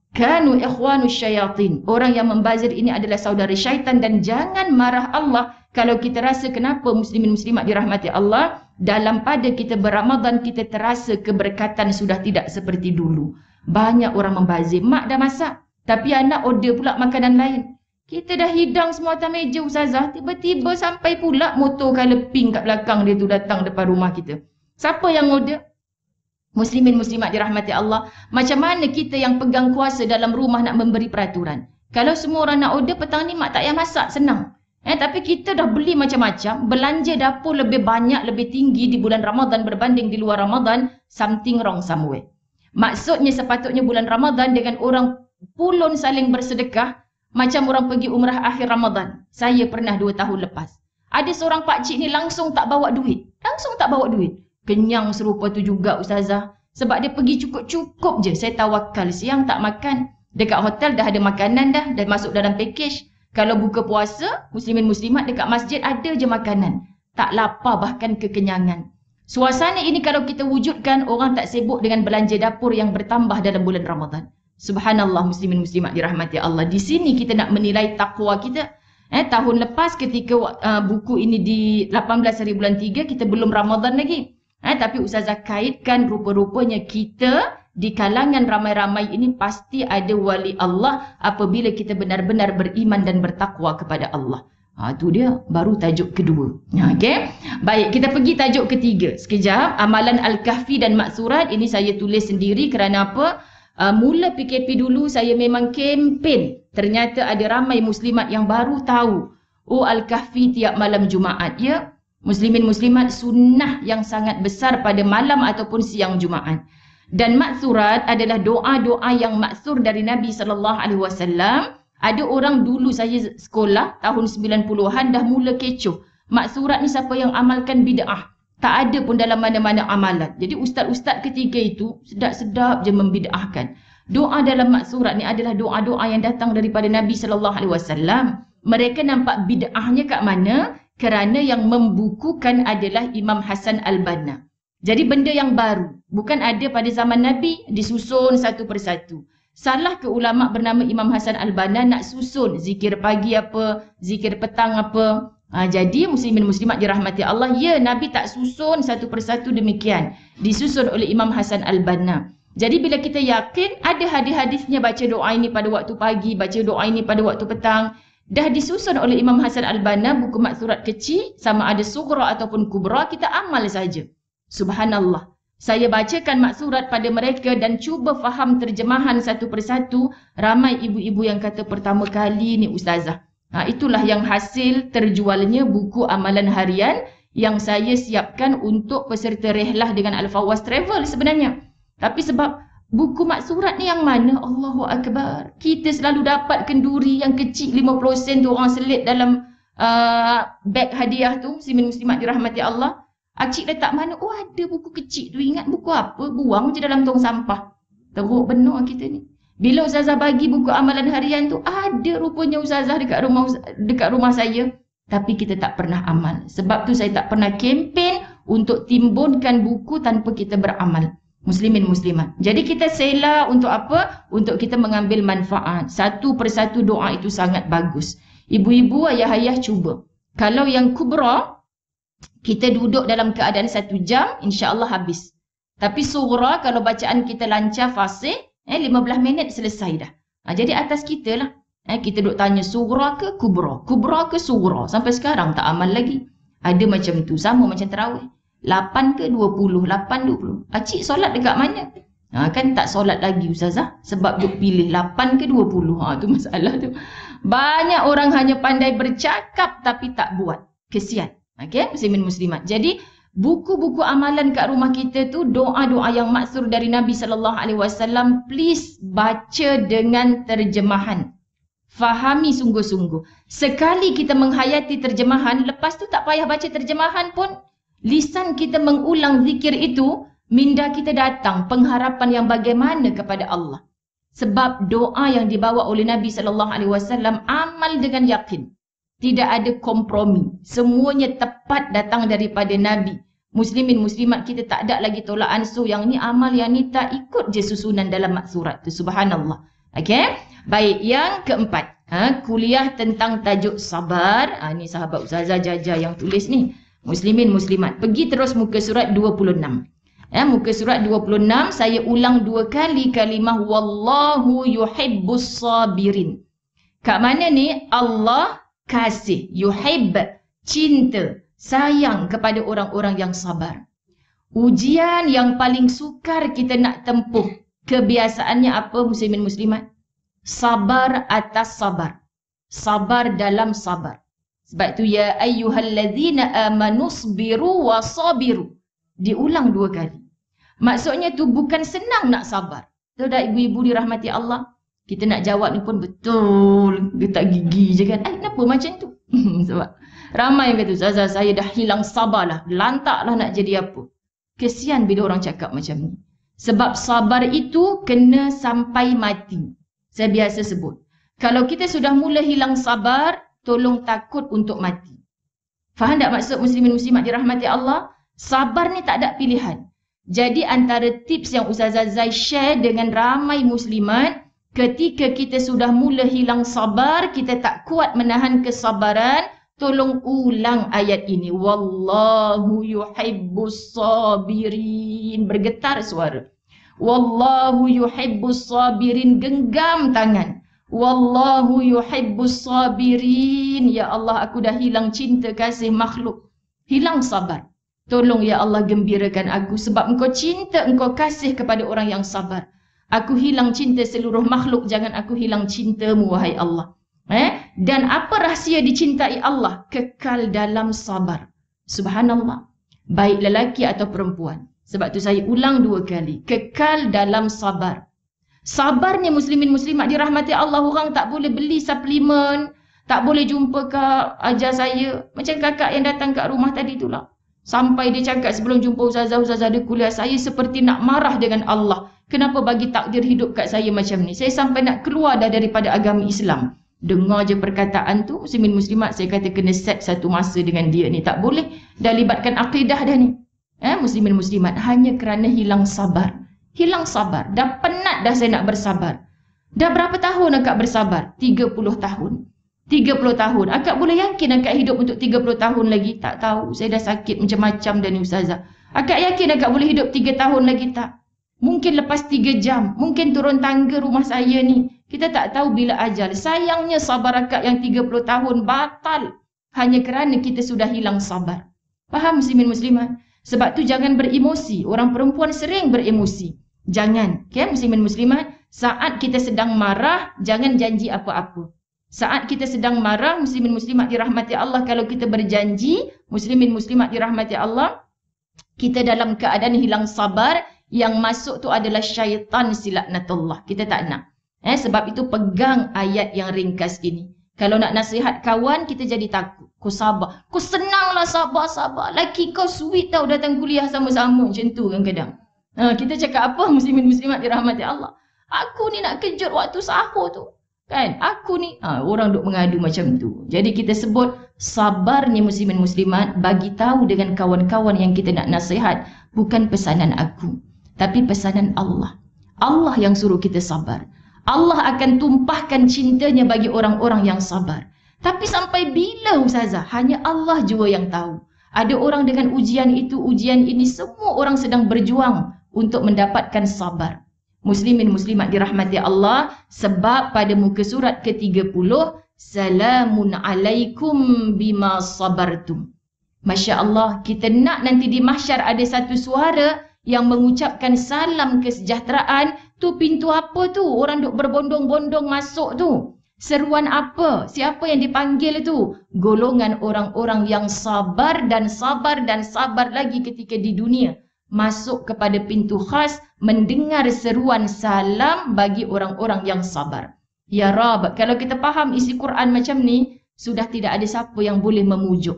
Kanu ikhwanus syayatin. Orang yang membazir ini adalah saudara syaitan, dan jangan marah Allah kalau kita rasa kenapa muslimin muslimat dirahmati Allah, dalam pada kita berRamadan kita terasa keberkatan sudah tidak seperti dulu. Banyak orang membazir. Mak dah masak, tapi anak order pula makanan lain. Kita dah hidang semua atas meja Ustazah, tiba-tiba sampai pula motor colour pink kat belakang dia tu datang depan rumah kita. Siapa yang order? Muslimin muslimat dirahmati Allah. Macam mana kita yang pegang kuasa dalam rumah nak memberi peraturan? Kalau semua orang nak order, petang ni mak tak payah masak, senang. Tapi kita dah beli macam-macam, belanja dapur lebih banyak, lebih tinggi di bulan Ramadan berbanding di luar Ramadan, something wrong somewhere. Maksudnya sepatutnya bulan Ramadan dengan orang pulun saling bersedekah, macam orang pergi umrah akhir Ramadan. Saya pernah 2 tahun lepas. Ada seorang pakcik ni langsung tak bawa duit. Kenyang serupa tu juga Ustazah. Sebab dia pergi cukup-cukup je. Saya tawakal, siang tak makan. Dekat hotel dah ada makanan dah masuk dalam package. Kalau buka puasa, muslimin muslimat dekat masjid ada je makanan. Tak lapar, bahkan kekenyangan. Suasana ini kalau kita wujudkan, orang tak sibuk dengan belanja dapur yang bertambah dalam bulan Ramadan. Subhanallah muslimin muslimat dirahmati Allah. Di sini kita nak menilai takwa kita. Tahun lepas ketika buku ini di 18 hari bulan 3, kita belum Ramadan lagi. Tapi Ustazah kaitkan rupa-rupanya kita di kalangan ramai-ramai ini pasti ada wali Allah apabila kita benar-benar beriman dan bertakwa kepada Allah. Tu dia baru tajuk kedua. Okey. Baik, kita pergi tajuk ketiga. Sekejap, amalan Al-Kahfi dan Maksurat ini saya tulis sendiri kerana apa? Mula PKP dulu saya memang kempen. Ternyata ada ramai muslimat yang baru tahu. Oh, Al-Kahfi tiap malam Jumaat. Ya, muslimin muslimat sunnah yang sangat besar pada malam ataupun siang Jumaat. Dan Maksurat adalah doa-doa yang maksur dari Nabi SAW. Ada orang dulu saya sekolah tahun 90-an dah mula kecoh. Maksurat ni siapa yang amalkan bid'ah. Tak ada pun dalam mana-mana amalan. Jadi ustaz-ustaz ketiga itu sedap-sedap je membid'ahkan. Doa dalam Maksurat ni adalah doa-doa yang datang daripada Nabi SAW. Mereka nampak bid'ahnya kat mana? Kerana yang membukukan adalah Imam Hasan Al-Banna. Jadi benda yang baru. Bukan ada pada zaman Nabi, disusun satu persatu. Salah ke ulama' bernama Imam Hasan Al-Banna nak susun zikir pagi apa, zikir petang apa. Jadi muslimin muslimat dirahmati Allah, ya, Nabi tak susun satu persatu demikian. Disusun oleh Imam Hasan Al-Banna. Jadi bila kita yakin ada hadis-hadisnya baca doa ini pada waktu pagi, baca doa ini pada waktu petang, dah disusun oleh Imam Hasan Al-Banna, buku Maksurat kecil, sama ada sughra ataupun kubra, kita amal saja. Subhanallah. Saya bacakan Maksurat pada mereka dan cuba faham terjemahan satu persatu. Ramai ibu-ibu yang kata pertama kali ni ustazah. Itulah yang hasil terjualnya buku amalan harian yang saya siapkan untuk peserta rehlah dengan Al-Fawaz Travel sebenarnya. Tapi sebab buku Maksurat ni yang mana? Allahu Akbar. Kita selalu dapat kenduri yang kecil 50 sen tu orang selit dalam beg hadiah tu. Muslimin muslimat dirahmati Allah. Acik letak mana? Oh, ada buku kecil tu. Ingat buku apa? Buang je dalam tong sampah. Teruk benar kita ni. Bila ustazah bagi buku amalan harian tu, ada rupanya ustazah dekat rumah saya. Tapi kita tak pernah amal. Sebab tu saya tak pernah kempen untuk timbunkan buku tanpa kita beramal. Muslimin muslimat. Jadi kita sela untuk apa? Untuk kita mengambil manfaat. Satu persatu doa itu sangat bagus. Ibu-ibu, ayah-ayah cuba. Kalau yang kubra, kita duduk dalam keadaan 1 jam, insya-Allah habis. Tapi sughra, kalau bacaan kita lancar, fasih, 15 minit selesai dah. Jadi atas kita lah. Kita duduk tanya sughra ke kubra, kubra ke sughra. Sampai sekarang tak amal lagi. Ada macam tu, sama macam tarawih. 8 ke 20, 8, 20. Acik solat dekat mana? Kan tak solat lagi ustazah. Sebab duk pilih 8 ke 20. Tu masalah tu. Banyak orang hanya pandai bercakap tapi tak buat. Kesian. Okey, muslimin muslimat. Jadi buku-buku amalan kat rumah kita tu doa-doa yang maksur dari Nabi SAW, please baca dengan terjemahan. Fahami sungguh-sungguh. Sekali kita menghayati terjemahan, lepas tu tak payah baca terjemahan pun, lisan kita mengulang zikir itu, minda kita datang pengharapan yang bagaimana kepada Allah. Sebab doa yang dibawa oleh Nabi SAW amal dengan yakin. Tidak ada kompromi. Semuanya tepat datang daripada Nabi. Muslimin, muslimat kita tak ada lagi tolak ansur. Yang ni amal, yang ni tak, ikut je susunan dalam Maksurat tu. Subhanallah. Okey. Baik, yang keempat. Kuliah tentang tajuk sabar. Ni sahabat Ustazah Jaja yang tulis ni. Muslimin, muslimat. Pergi terus muka surat 26. Muka surat 26, saya ulang 2 kali kalimah Wallahu yuhibbus sabirin. Kat mana ni? Allah kasih, yuhib, cinta, sayang kepada orang-orang yang sabar. Ujian yang paling sukar kita nak tempuh, kebiasaannya apa muslimin muslimat? Sabar atas sabar. Sabar dalam sabar. Sebab tu ya ayyuhallazina amanusbiru wa sabiru. Diulang 2 kali. Maksudnya tu bukan senang nak sabar. Tahu dah ibu-ibu dirahmati Allah? Kita nak jawab ni pun betul. Getak gigi je kan. Kenapa macam tu? Sebab ramai yang kata, Ustazah saya dah hilang sabar lah. Lantak lah nak jadi apa. Kesian bila orang cakap macam ni. Sebab sabar itu kena sampai mati. Saya biasa sebut. Kalau kita sudah mula hilang sabar, tolong takut untuk mati. Faham tak maksud muslimin muslimat dirahmati Allah? Sabar ni tak ada pilihan. Jadi antara tips yang Ustazah Zai share dengan ramai muslimat, ketika kita sudah mula hilang sabar, kita tak kuat menahan kesabaran, tolong ulang ayat ini. Wallahu yuhibbus sabirin. Bergetar suara. Wallahu yuhibbus sabirin. Genggam tangan. Wallahu yuhibbus sabirin. Ya Allah, aku dah hilang cinta kasih makhluk. Hilang sabar. Tolong ya Allah gembirakan aku sebab engkau cinta, engkau kasih kepada orang yang sabar. Aku hilang cinta seluruh makhluk, jangan aku hilang cintamu wahai Allah. Dan apa rahsia dicintai Allah? Kekal dalam sabar. Subhanallah. Baik lelaki atau perempuan. Sebab tu saya ulang 2 kali. Kekal dalam sabar. Sabarnya muslimin muslimat dirahmati Allah. Orang tak boleh beli suplemen, tak boleh jumpa kat ajar saya. Macam kakak yang datang kat rumah tadi itulah. Sampai dia cakap sebelum jumpa ustazah dia kuliah, saya seperti nak marah dengan Allah. Kenapa bagi takdir hidup kat saya macam ni? Saya sampai nak keluar dah daripada agama Islam. Dengar je perkataan tu, muslimin muslimat, saya kata kena set satu masa dengan dia ni. Tak boleh, dah libatkan akidah dah ni. Muslimin muslimat, hanya kerana hilang sabar. Hilang sabar, dah penat dah saya nak bersabar. Dah berapa tahun akak bersabar? 30 tahun. 30 tahun. Akak boleh yakin akak hidup untuk 30 tahun lagi? Tak tahu. Saya dah sakit macam-macam dah ni ustazah. Akak yakin akak boleh hidup 3 tahun lagi? Tak. Mungkin lepas 3 jam. Mungkin turun tangga rumah saya ni. Kita tak tahu bila ajal. Sayangnya sabar akak yang 30 tahun batal. Hanya kerana kita sudah hilang sabar. Faham muslimin muslimat? Sebab tu jangan beremosi. Orang perempuan sering beremosi. Jangan. Okay, muslimin muslimat? Saat kita sedang marah, jangan janji apa-apa. Saat kita sedang marah, muslimin muslimat dirahmati Allah, kalau kita berjanji, muslimin muslimat dirahmati Allah, kita dalam keadaan hilang sabar, yang masuk tu adalah syaitan silaknatullah. Kita tak nak. Sebab itu pegang ayat yang ringkas ini. Kalau nak nasihat kawan, kita jadi takut. Kau sabar. Kau senanglah sabar-sabar. Laki kau sweet tau datang kuliah sama-sama. Macam tu kadang-kadang. Kita cakap apa muslimin muslimat dirahmati Allah? Aku ni nak kejut waktu sahur tu. Kan? Aku ni, orang duk mengadu macam tu. Jadi kita sebut sabarnya muslimin muslimat, bagi tahu dengan kawan-kawan yang kita nak nasihat, bukan pesanan aku, tapi pesanan Allah. Allah yang suruh kita sabar. Allah akan tumpahkan cintanya bagi orang-orang yang sabar. Tapi sampai bila ustazah? Hanya Allah jua yang tahu. Ada orang dengan ujian itu, ujian ini, semua orang sedang berjuang untuk mendapatkan sabar. Muslimin muslimat dirahmati Allah, sebab pada muka surat ke-30, salamun alaikum bima sabartum. Masya Allah, kita nak nanti di mahsyar ada satu suara yang mengucapkan salam kesejahteraan. Tu pintu apa tu? Orang duk berbondong-bondong masuk tu. Seruan apa? Siapa yang dipanggil tu? Golongan orang-orang yang sabar dan sabar dan sabar lagi ketika di dunia. Masuk kepada pintu khas, mendengar seruan salam bagi orang-orang yang sabar. Ya Rab, kalau kita faham isi Quran macam ni, sudah tidak ada siapa yang boleh memujuk.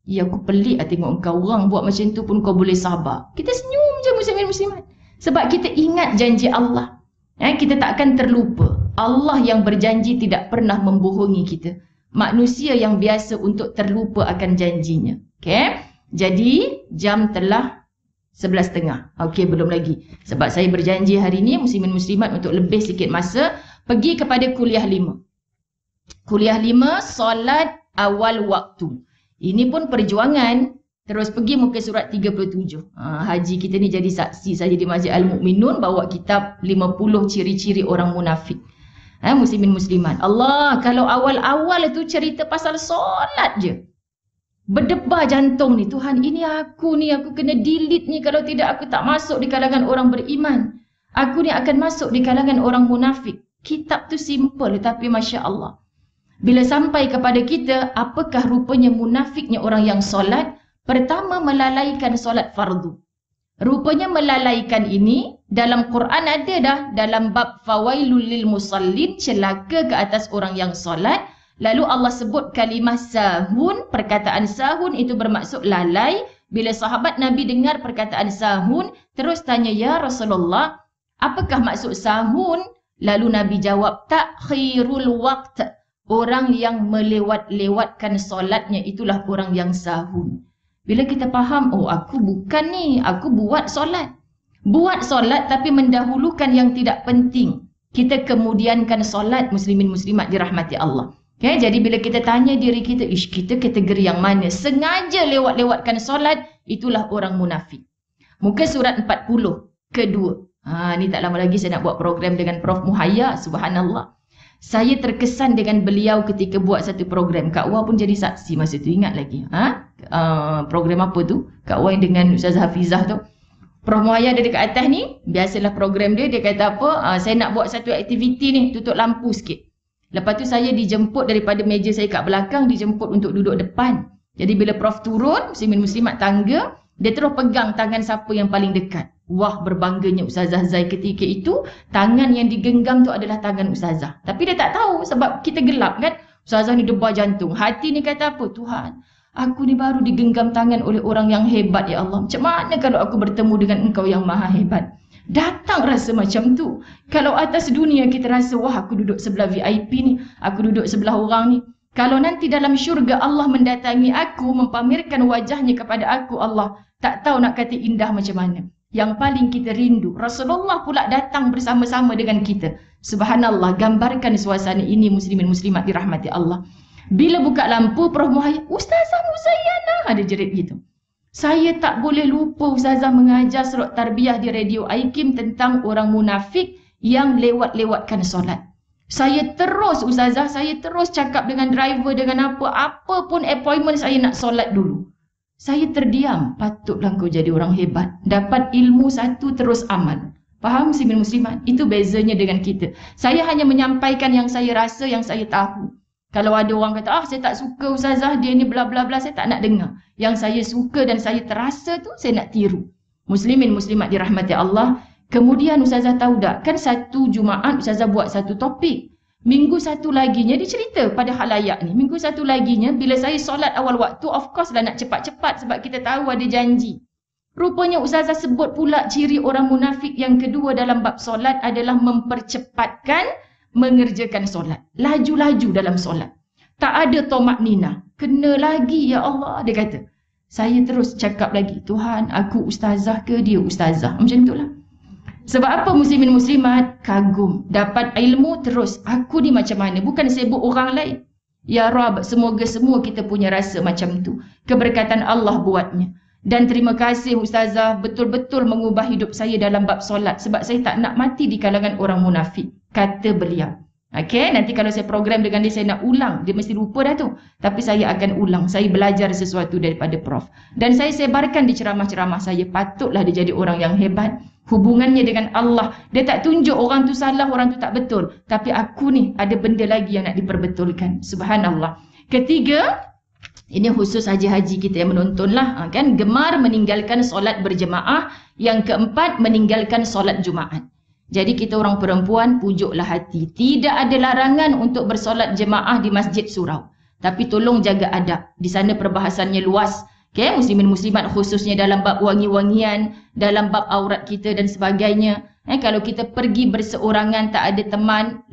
Ya, aku pelik lah tengok engkau, orang buat macam tu pun kau boleh sabar. Kita senyum je muslimin muslimat. Sebab kita ingat janji Allah. Kita tak akan terlupa. Allah yang berjanji tidak pernah membohongi kita. Manusia yang biasa untuk terlupa akan janjinya. Okay? Jadi, jam telah 11.30. Okey, belum lagi. Sebab saya berjanji hari ini, muslimin muslimat, untuk lebih sikit masa, pergi kepada kuliah 5. Kuliah 5, solat awal waktu. Ini pun perjuangan. Terus pergi muka surat 37. Haji kita ni jadi saksi saja di Masjid Al-Mu'minun, bawa kitab 50 ciri-ciri orang munafik. Muslimin muslimat. Allah, kalau awal-awal itu cerita pasal solat je. Berdebar jantung ni, Tuhan ini aku kena delete ni, kalau tidak aku tak masuk di kalangan orang beriman. Aku ni akan masuk di kalangan orang munafik. Kitab tu simple tapi Masya Allah. Bila sampai kepada kita, apakah rupanya munafiknya orang yang solat? Pertama, melalaikan solat fardu. Rupanya melalaikan ini, dalam Quran ada dah, dalam bab fawailul lil musallin, celaka ke atas orang yang solat. Lalu Allah sebut kalimah sahun, perkataan sahun itu bermaksud lalai. Bila sahabat Nabi dengar perkataan sahun, terus tanya, ya Rasulullah, apakah maksud sahun? Lalu Nabi jawab, takhirul waqt. Orang yang melewat-lewatkan solatnya itulah orang yang sahun. Bila kita faham, oh aku bukan ni, aku buat solat. Buat solat tapi mendahulukan yang tidak penting. Kita kemudiankan solat, muslimin muslimat dirahmati Allah. Okay, jadi bila kita tanya diri kita, kita kategori yang mana? Sengaja lewat-lewatkan solat, itulah orang munafik. Muka surat 40, kedua. Ni tak lama lagi saya nak buat program dengan Prof Muhayya, subhanallah. Saya terkesan dengan beliau ketika buat satu program. Kak Wah pun jadi saksi masa tu, ingat lagi. Program apa tu? Kak Wah yang dengan Ustazah Hafizah tu. Prof Muhayya ada dekat atas ni, biasalah program dia kata apa, saya nak buat satu aktiviti ni, tutup lampu sikit. Lepas tu saya dijemput daripada meja saya kat belakang, dijemput untuk duduk depan. Jadi bila Prof turun, muslimin muslimat tangga, dia terus pegang tangan siapa yang paling dekat. Wah, berbangganya Ustazah Zai ketika itu, tangan yang digenggam tu adalah tangan Ustazah. Tapi dia tak tahu sebab kita gelap kan. Ustazah ni debar jantung. Hati ni kata apa? Tuhan, aku ni baru digenggam tangan oleh orang yang hebat, ya Allah. Macam mana kalau aku bertemu dengan Engkau yang maha hebat? Datang rasa macam tu. Kalau atas dunia kita rasa, wah aku duduk sebelah VIP ni, aku duduk sebelah orang ni. Kalau nanti dalam syurga Allah mendatangi aku, mempamerkan wajahnya kepada aku, Allah tak tahu nak kata indah macam mana. Yang paling kita rindu, Rasulullah pula datang bersama-sama dengan kita. Subhanallah, gambarkan suasana ini muslimin muslimat dirahmati Allah. Bila buka lampu, Prof Muhayya, Ustazah Muzayyana, ada jerit gitu. Saya tak boleh lupa Ustazah mengajar surat tarbiyah di Radio Aikim tentang orang munafik yang lewat-lewatkan solat. Saya terus Ustazah, saya terus cakap dengan driver, dengan apa pun appointment saya nak solat dulu. Saya terdiam, patutlah kau jadi orang hebat. Dapat ilmu satu terus amal. Faham muslimin muslimat? Itu bezanya dengan kita. Saya hanya menyampaikan yang saya rasa, yang saya tahu. Kalau ada orang kata, saya tak suka Ustazah, dia ni bla bla bla, saya tak nak dengar. Yang saya suka dan saya terasa tu, saya nak tiru. Muslimin muslimat dirahmati Allah. Kemudian Ustazah tahu tak, kan satu Jumaat Ustazah buat satu topik. Minggu satu laginya dia cerita pada khalayak ni. Minggu satu laginya bila saya solat awal waktu, of course lah nak cepat-cepat sebab kita tahu ada janji. Rupanya Ustazah sebut pula ciri orang munafik yang kedua dalam bab solat adalah mempercepatkan mengerjakan solat. Laju-laju dalam solat. Tak ada tomak nina. Kena lagi ya Allah, dia kata. Saya terus cakap lagi, Tuhan aku Ustazah ke dia Ustazah? Macam itulah. Sebab apa muslimin muslimat? Kagum. Dapat ilmu terus. Aku ni macam mana? Bukan sibuk orang lain. Ya Rab, semoga semua kita punya rasa macam tu. Keberkatan Allah buatnya. Dan terima kasih Ustazah betul-betul mengubah hidup saya dalam bab solat. Sebab saya tak nak mati di kalangan orang munafik. Kata beliau. Okey, nanti kalau saya program dengan dia, saya nak ulang. Dia mesti lupa dah tu. Tapi saya akan ulang. Saya belajar sesuatu daripada Prof. Dan saya sebarkan di ceramah-ceramah saya. Patutlah dia jadi orang yang hebat. Hubungannya dengan Allah. Dia tak tunjuk orang tu salah, orang tu tak betul. Tapi aku ni ada benda lagi yang nak diperbetulkan. Subhanallah. Ketiga, ini khusus haji-haji kita yang menontonlah. Kan? Gemar meninggalkan solat berjemaah. Yang keempat, meninggalkan solat Jumaat. Jadi kita orang perempuan, pujuklah hati. Tidak ada larangan untuk bersolat jemaah di masjid surau. Tapi tolong jaga adab. Di sana perbahasannya luas. Okay? Muslimin muslimat khususnya dalam bab wangi-wangian, dalam bab aurat kita dan sebagainya. Kalau kita pergi berseorangan, tak ada teman,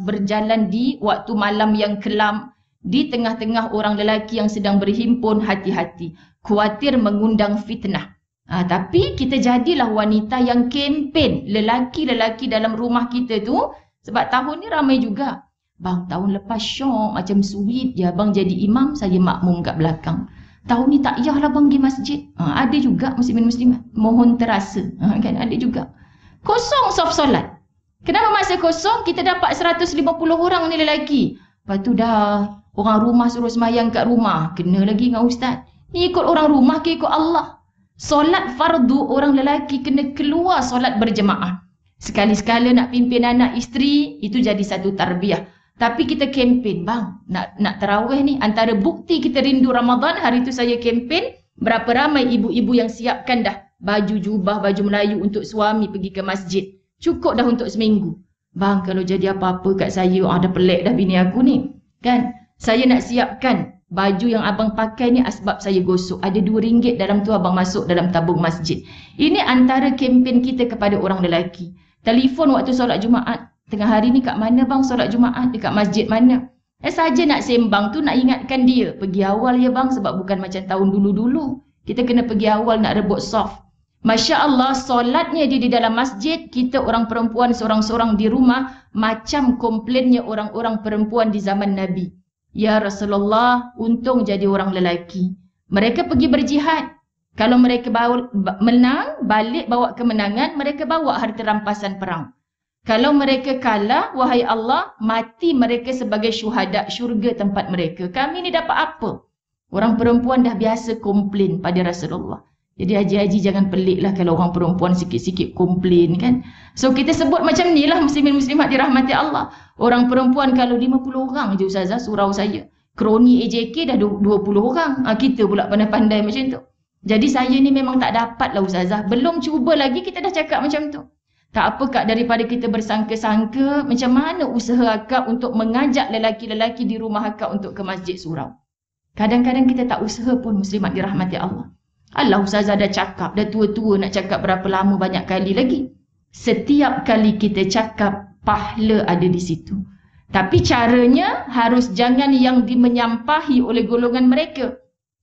berjalan di waktu malam yang kelam, di tengah-tengah orang lelaki yang sedang berhimpun, hati-hati. Khawatir mengundang fitnah. Tapi kita jadilah wanita yang kempen lelaki-lelaki dalam rumah kita tu. Sebab tahun ni ramai juga. Bang, tahun lepas syok macam sweet je. Bang jadi imam, saya makmum kat belakang. Tahun ni tak payahlah bang pergi masjid. Ada juga muslimin muslimat. Mohon terasa. Kan ada juga. Kosong soft solat. Kenapa masa kosong? Kita dapat 150 orang ni lelaki. Lepas tu dah orang rumah suruh semayang kat rumah. Kena lagi dengan ustaz. Ni ikut orang rumah ke ikut Allah? Solat fardu orang lelaki kena keluar solat berjemaah. Sekali-sekala nak pimpin anak isteri, itu jadi satu tarbiyah. Tapi kita kempen, bang, nak tarawih ni, antara bukti kita rindu Ramadan, hari tu saya kempen, berapa ramai ibu-ibu yang siapkan dah baju jubah, baju Melayu untuk suami pergi ke masjid. Cukup dah untuk seminggu. Bang, kalau jadi apa-apa kat saya, dah pelik dah bini aku ni. Kan? Saya nak siapkan baju yang abang pakai ni asbab saya gosok. Ada RM2 dalam tu, abang masuk dalam tabung masjid. Ini antara kempen kita kepada orang lelaki. Telefon waktu solat Jumaat. Tengah hari ni kat mana bang solat Jumaat? Dekat masjid mana? Saja nak sembang tu nak ingatkan dia. Pergi awal ya bang sebab bukan macam tahun dulu-dulu. Kita kena pergi awal nak rebut soft. Masya Allah, solatnya dia di dalam masjid. Kita orang perempuan seorang-seorang di rumah. Macam komplainnya orang-orang perempuan di zaman Nabi. Ya Rasulullah, untung jadi orang lelaki. Mereka pergi berjihad. Kalau mereka menang, balik bawa kemenangan, mereka bawa harta rampasan perang. Kalau mereka kalah, wahai Allah, mati mereka sebagai syuhada syurga tempat mereka. Kami ni dapat apa? Orang perempuan dah biasa komplain pada Rasulullah. Jadi haji-haji jangan peliklah kalau orang perempuan sikit-sikit komplain kan. So kita sebut macam ni lah muslimin muslimat dirahmati Allah. Orang perempuan kalau 50 orang je Ustazah surau saya. Kroni AJK dah 20 orang. Kita pula pandai-pandai macam tu. Jadi saya ni memang tak dapat lah Ustazah. Belum cuba lagi kita dah cakap macam tu. Tak apa Kak, daripada kita bersangka-sangka macam mana usaha akak untuk mengajak lelaki-lelaki di rumah akak untuk ke masjid surau. Kadang-kadang kita tak usaha pun muslimat dirahmati Allah. Allah Ustazah dah cakap, dah tua-tua nak cakap berapa lama banyak kali lagi. Setiap kali kita cakap, pahala ada di situ. Tapi caranya harus jangan yang dimenyampahi oleh golongan mereka.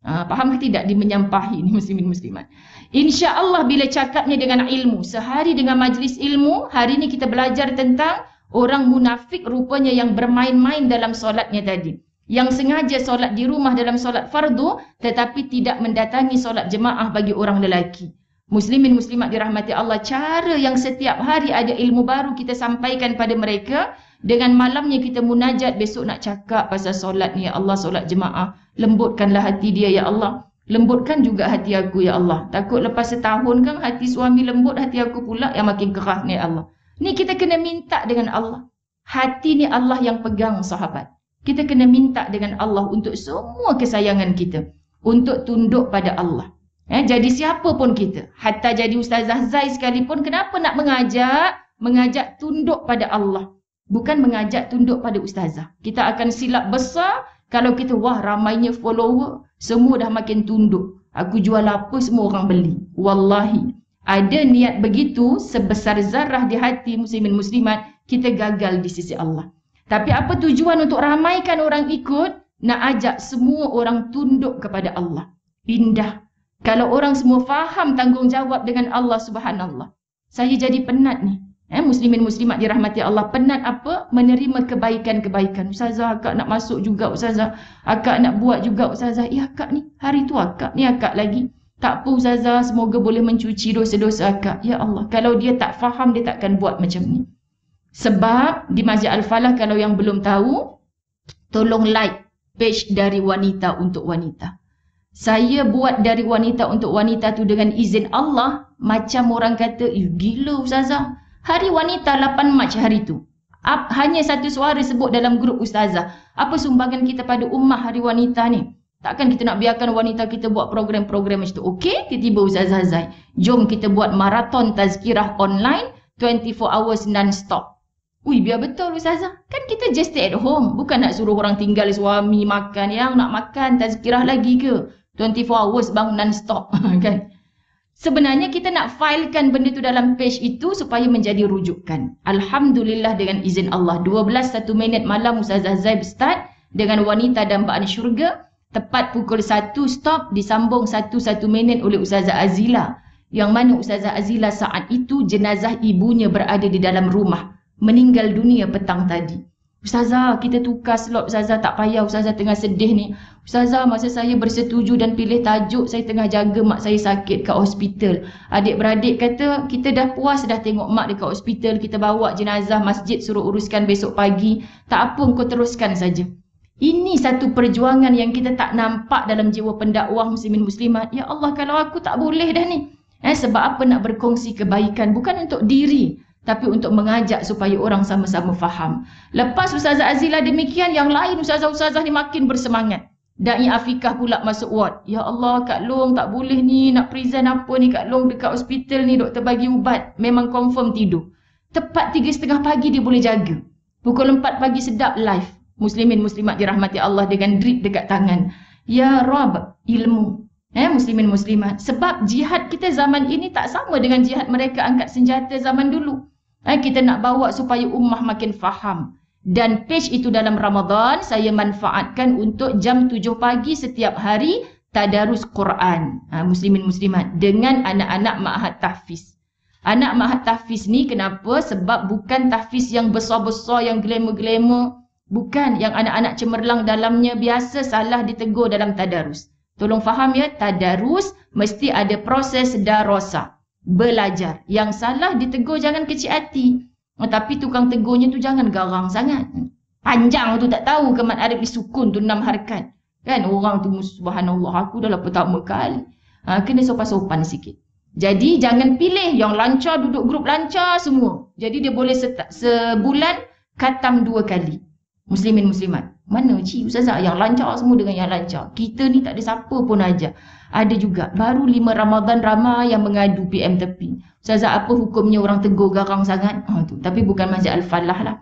Faham ke tidak dimenyampahi ni muslimin muslimat? InsyaAllah bila cakapnya dengan ilmu, sehari dengan majlis ilmu, hari ni kita belajar tentang orang munafik rupanya yang bermain-main dalam solatnya tadi. Yang sengaja solat di rumah dalam solat fardu, tetapi tidak mendatangi solat jemaah bagi orang lelaki. Muslimin muslimat dirahmati Allah, cara yang setiap hari ada ilmu baru kita sampaikan pada mereka, dengan malamnya kita munajat besok nak cakap pasal solat ni, ya Allah, solat jemaah. Lembutkanlah hati dia, ya Allah. Lembutkan juga hati aku, ya Allah. Takut lepas setahun kan hati suami lembut, hati aku pula yang makin keras ni, ya Allah. Ni kita kena minta dengan Allah. Hati ni Allah yang pegang sahabat. Kita kena minta dengan Allah untuk semua kesayangan kita. Untuk tunduk pada Allah. Jadi siapa pun kita. Hatta jadi Ustazah Zai sekalipun, kenapa nak mengajak tunduk pada Allah. Bukan mengajak tunduk pada Ustazah. Kita akan silap besar kalau kita, wah ramainya follower, semua dah makin tunduk. Aku jual apa semua orang beli. Wallahi, ada niat begitu sebesar zarah di hati muslimin muslimat, kita gagal di sisi Allah. Tapi apa tujuan untuk ramaikan orang ikut? Nak ajak semua orang tunduk kepada Allah. Indah. Kalau orang semua faham tanggungjawab dengan Allah subhanallah. Saya jadi penat ni. Muslimin muslimat dirahmati Allah, penat apa? Menerima kebaikan-kebaikan. Ustazah, akak nak masuk juga Ustazah. Akak nak buat juga Ustazah. Akak ni, hari tu akak ni akak lagi. Tak apa Ustazah, semoga boleh mencuci dosa-dosa akak. Ya Allah, kalau dia tak faham, dia takkan buat macam ni. Sebab di Masjid Al-Falah, kalau yang belum tahu, tolong like page dari wanita untuk wanita. Saya buat dari wanita untuk wanita tu dengan izin Allah. Macam orang kata, gila Ustazah. Hari wanita 8 Mac hari tu. Hanya satu suara sebut dalam grup Ustazah. Apa sumbangan kita pada ummah hari wanita ni? Takkan kita nak biarkan wanita kita buat program-program macam tu. Okey, tiba-tiba Ustazah Zai. Jom kita buat maraton tazkirah online 24 hours non-stop. Ui, biar betul Ustazah. Kan kita just stay at home. Bukan nak suruh orang tinggal suami makan. Yang nak makan tazkirah lagi ke? 24 hours bang non-stop. Kan? Sebenarnya kita nak filekan benda tu dalam page itu supaya menjadi rujukan. Alhamdulillah dengan izin Allah. 12 1 minit malam Ustazah Zai start dengan wanita dambaan syurga. Tepat pukul 1 stop, disambung 1 minit oleh Ustazah Azila. Yang mana Ustazah Azila saat itu jenazah ibunya berada di dalam rumah. Meninggal dunia petang tadi. Ustazah, kita tukar slot Ustazah, tak payah Ustazah tengah sedih ni. Ustazah, masa saya bersetuju dan pilih tajuk, saya tengah jaga mak saya sakit kat hospital. Adik-beradik kata, kita dah puas dah tengok mak dekat hospital, kita bawa jenazah masjid suruh uruskan besok pagi. Tak apa, kau teruskan saja. Ini satu perjuangan yang kita tak nampak dalam jiwa pendakwah muslimin muslimat. Ya Allah, kalau aku tak boleh dah ni. Sebab apa nak berkongsi kebaikan? Bukan untuk diri, tapi untuk mengajak supaya orang sama-sama faham. Lepas Ustazah Azila demikian, yang lain Ustazah-Ustazah ni makin bersemangat. Da'i Afikah pula masuk ward. Ya Allah, Kak Long tak boleh ni, nak present apa ni Kak Long dekat hospital ni, doktor bagi ubat. Memang confirm tidur. Tepat 3:30 pagi dia boleh jaga. Pukul 4 pagi sedap live. Muslimin muslimat dirahmati Allah dengan drip dekat tangan. Ya Rab, ilmu. Muslimin muslimat. Sebab jihad kita zaman ini tak sama dengan jihad mereka angkat senjata zaman dulu. Kita nak bawa supaya ummah makin faham. Dan page itu dalam Ramadan saya manfaatkan untuk jam 7 pagi setiap hari tadarus Quran. Muslimin muslimat dengan anak-anak ma'had tahfiz. Anak ma'had tahfiz ni kenapa? Sebab bukan tahfiz yang besar-besar, yang glamour-glamour. Bukan, yang anak-anak cemerlang dalamnya biasa salah ditegur dalam tadarus. Tolong faham ya, tadarus mesti ada proses darasa. Belajar. Yang salah ditegur jangan kecil hati. Tapi tukang tegurnya tu jangan garang sangat. Panjang tu tak tahu ke mat arif disukun tu 6 harakat. Kan orang tu subhanallah aku dah pertama kali. Kena sopan-sopan sikit. Jadi jangan pilih yang lancar, duduk grup lancar semua. Jadi dia boleh sebulan khatam 2 kali. Muslimin muslimat. Mana ustazah yang lancar semua dengan yang lancar. Kita ni tak ada siapa pun aja. Ada juga baru 5 Ramadan ramai yang mengadu PM tepi. Ustazah apa hukumnya orang tegur garang sangat? Tapi bukan Masjid Al-Falah lah.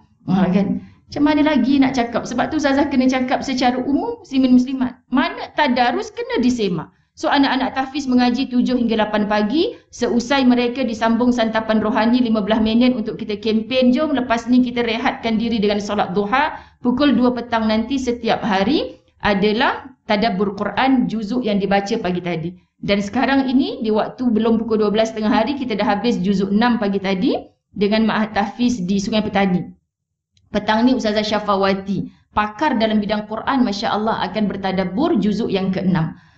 Kan? Macam mana lagi nak cakap? Sebab tu ustazah kena cakap secara umum muslimin muslimat. Mana tadarus kena disemak. So anak-anak tahfiz mengaji 7 hingga 8 pagi. Seusai mereka disambung santapan rohani 15 minit untuk kita kempen. Jom lepas ni kita rehatkan diri dengan solat duha. Pukul 2 petang nanti setiap hari adalah tadabbur Quran juzuk yang dibaca pagi tadi. Dan sekarang ini di waktu belum pukul 12 tengah hari kita dah habis juzuk 6 pagi tadi dengan Ma'had Tahfiz di Sungai Petani. Petang ni Ustazah Syafawati, pakar dalam bidang Quran, Masya Allah akan bertadabbur juzuk yang ke-6.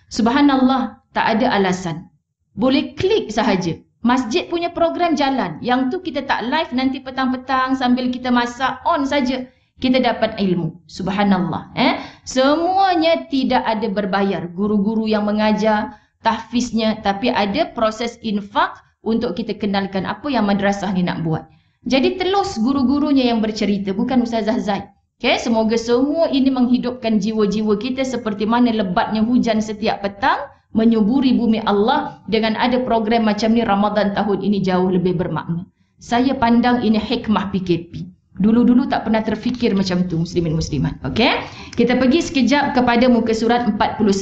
Subhanallah, tak ada alasan. Boleh klik sahaja. Masjid punya program jalan. Yang tu kita tak live nanti petang-petang sambil kita masak, on saja. Kita dapat ilmu. Subhanallah. Semuanya tidak ada berbayar. Guru-guru yang mengajar, tahfiznya. Tapi ada proses infak untuk kita kenalkan apa yang madrasah ni nak buat. Jadi telus guru-gurunya yang bercerita. Bukan Ustazah Zaid. Okay, semoga semua ini menghidupkan jiwa-jiwa kita seperti mana lebatnya hujan setiap petang menyuburi bumi Allah. Dengan ada program macam ni, Ramadan tahun ini jauh lebih bermakna. Saya pandang ini hikmah PKP. Dulu-dulu tak pernah terfikir macam tu muslimin muslimat. Okay, kita pergi sekejap kepada muka surat 49.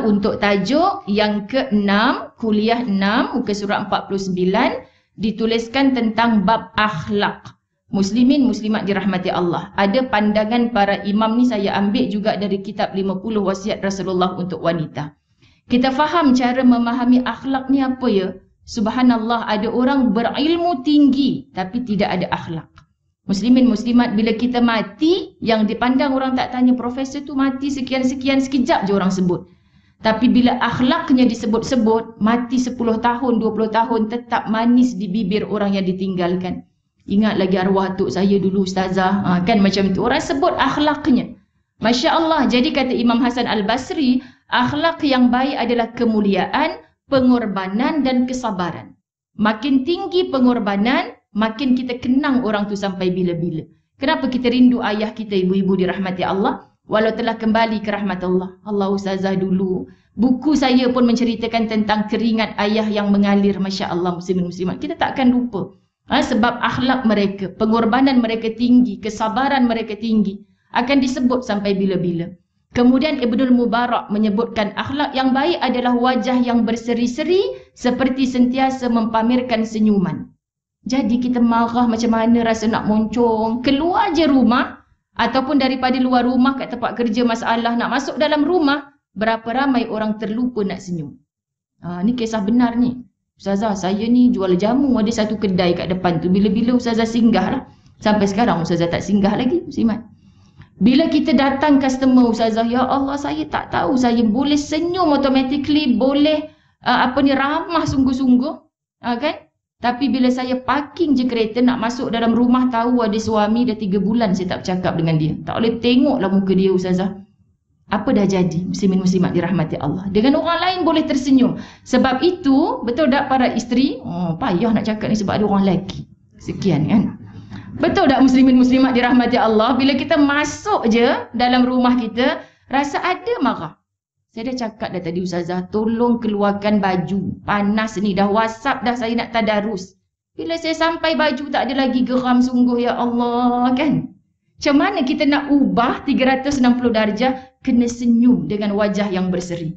Untuk tajuk yang ke-6, kuliah 6, muka surat 49, dituliskan tentang bab akhlak. Muslimin muslimat dirahmati Allah. Ada pandangan para imam ni saya ambil juga dari kitab 50 wasiat Rasulullah untuk wanita. Kita faham cara memahami akhlak ni apa ya? Subhanallah, ada orang berilmu tinggi tapi tidak ada akhlak. Muslimin muslimat, bila kita mati, yang dipandang orang tak tanya, profesor tu mati sekian-sekian, sekejap je orang sebut. Tapi bila akhlaknya disebut-sebut, mati 10 tahun, 20 tahun, tetap manis di bibir orang yang ditinggalkan. Ingat lagi arwah atuk saya dulu ustazah. Kan macam tu. Orang sebut akhlaknya. Masya Allah. Jadi kata Imam Hasan Al-Basri, akhlak yang baik adalah kemuliaan, pengorbanan dan kesabaran. Makin tinggi pengorbanan, makin kita kenang orang tu sampai bila-bila. Kenapa kita rindu ayah kita, ibu-ibu dirahmati Allah? Walau telah kembali ke rahmat Allah. Allah ustazah dulu. Buku saya pun menceritakan tentang keringat ayah yang mengalir. Masya Allah muslimin muslimat. Kita takkan lupa. Sebab akhlak mereka, pengorbanan mereka tinggi, kesabaran mereka tinggi, akan disebut sampai bila-bila. Kemudian Ibnul Mubarak menyebutkan akhlak yang baik adalah wajah yang berseri-seri seperti sentiasa mempamerkan senyuman. Jadi kita marah macam mana, rasa nak moncong, keluar je rumah ataupun daripada luar rumah kat tempat kerja masalah, nak masuk dalam rumah, berapa ramai orang terlupa nak senyum. Ni kisah benar ni. Ustazah, saya ni jual jamu, ada satu kedai kat depan tu. Bila-bila Ustazah singgah lah. Sampai sekarang Ustazah tak singgah lagi, muslimat. Bila kita datang customer Ustazah, ya Allah saya tak tahu, saya boleh senyum automatically, boleh ramah sungguh-sungguh. Kan? Tapi bila saya parking je kereta nak masuk dalam rumah, tahu ada suami, dah 3 bulan saya tak bercakap dengan dia. Tak boleh tengoklah muka dia Ustazah. Apa dah jadi muslimin muslimat dirahmati Allah? Dengan orang lain boleh tersenyum. Sebab itu, betul tak para isteri? Payah nak cakap ni sebab ada orang lelaki. Sekian kan? Betul tak muslimin muslimat dirahmati Allah? Bila kita masuk je dalam rumah kita, rasa ada marah. Saya dah cakap dah tadi Ustazah, tolong keluarkan baju. Panas ni, dah WhatsApp dah saya nak tadarus. Bila saya sampai baju tak ada lagi, geram sungguh ya Allah kan? Macam mana kita nak ubah 360 darjah? Kena senyum dengan wajah yang berseri.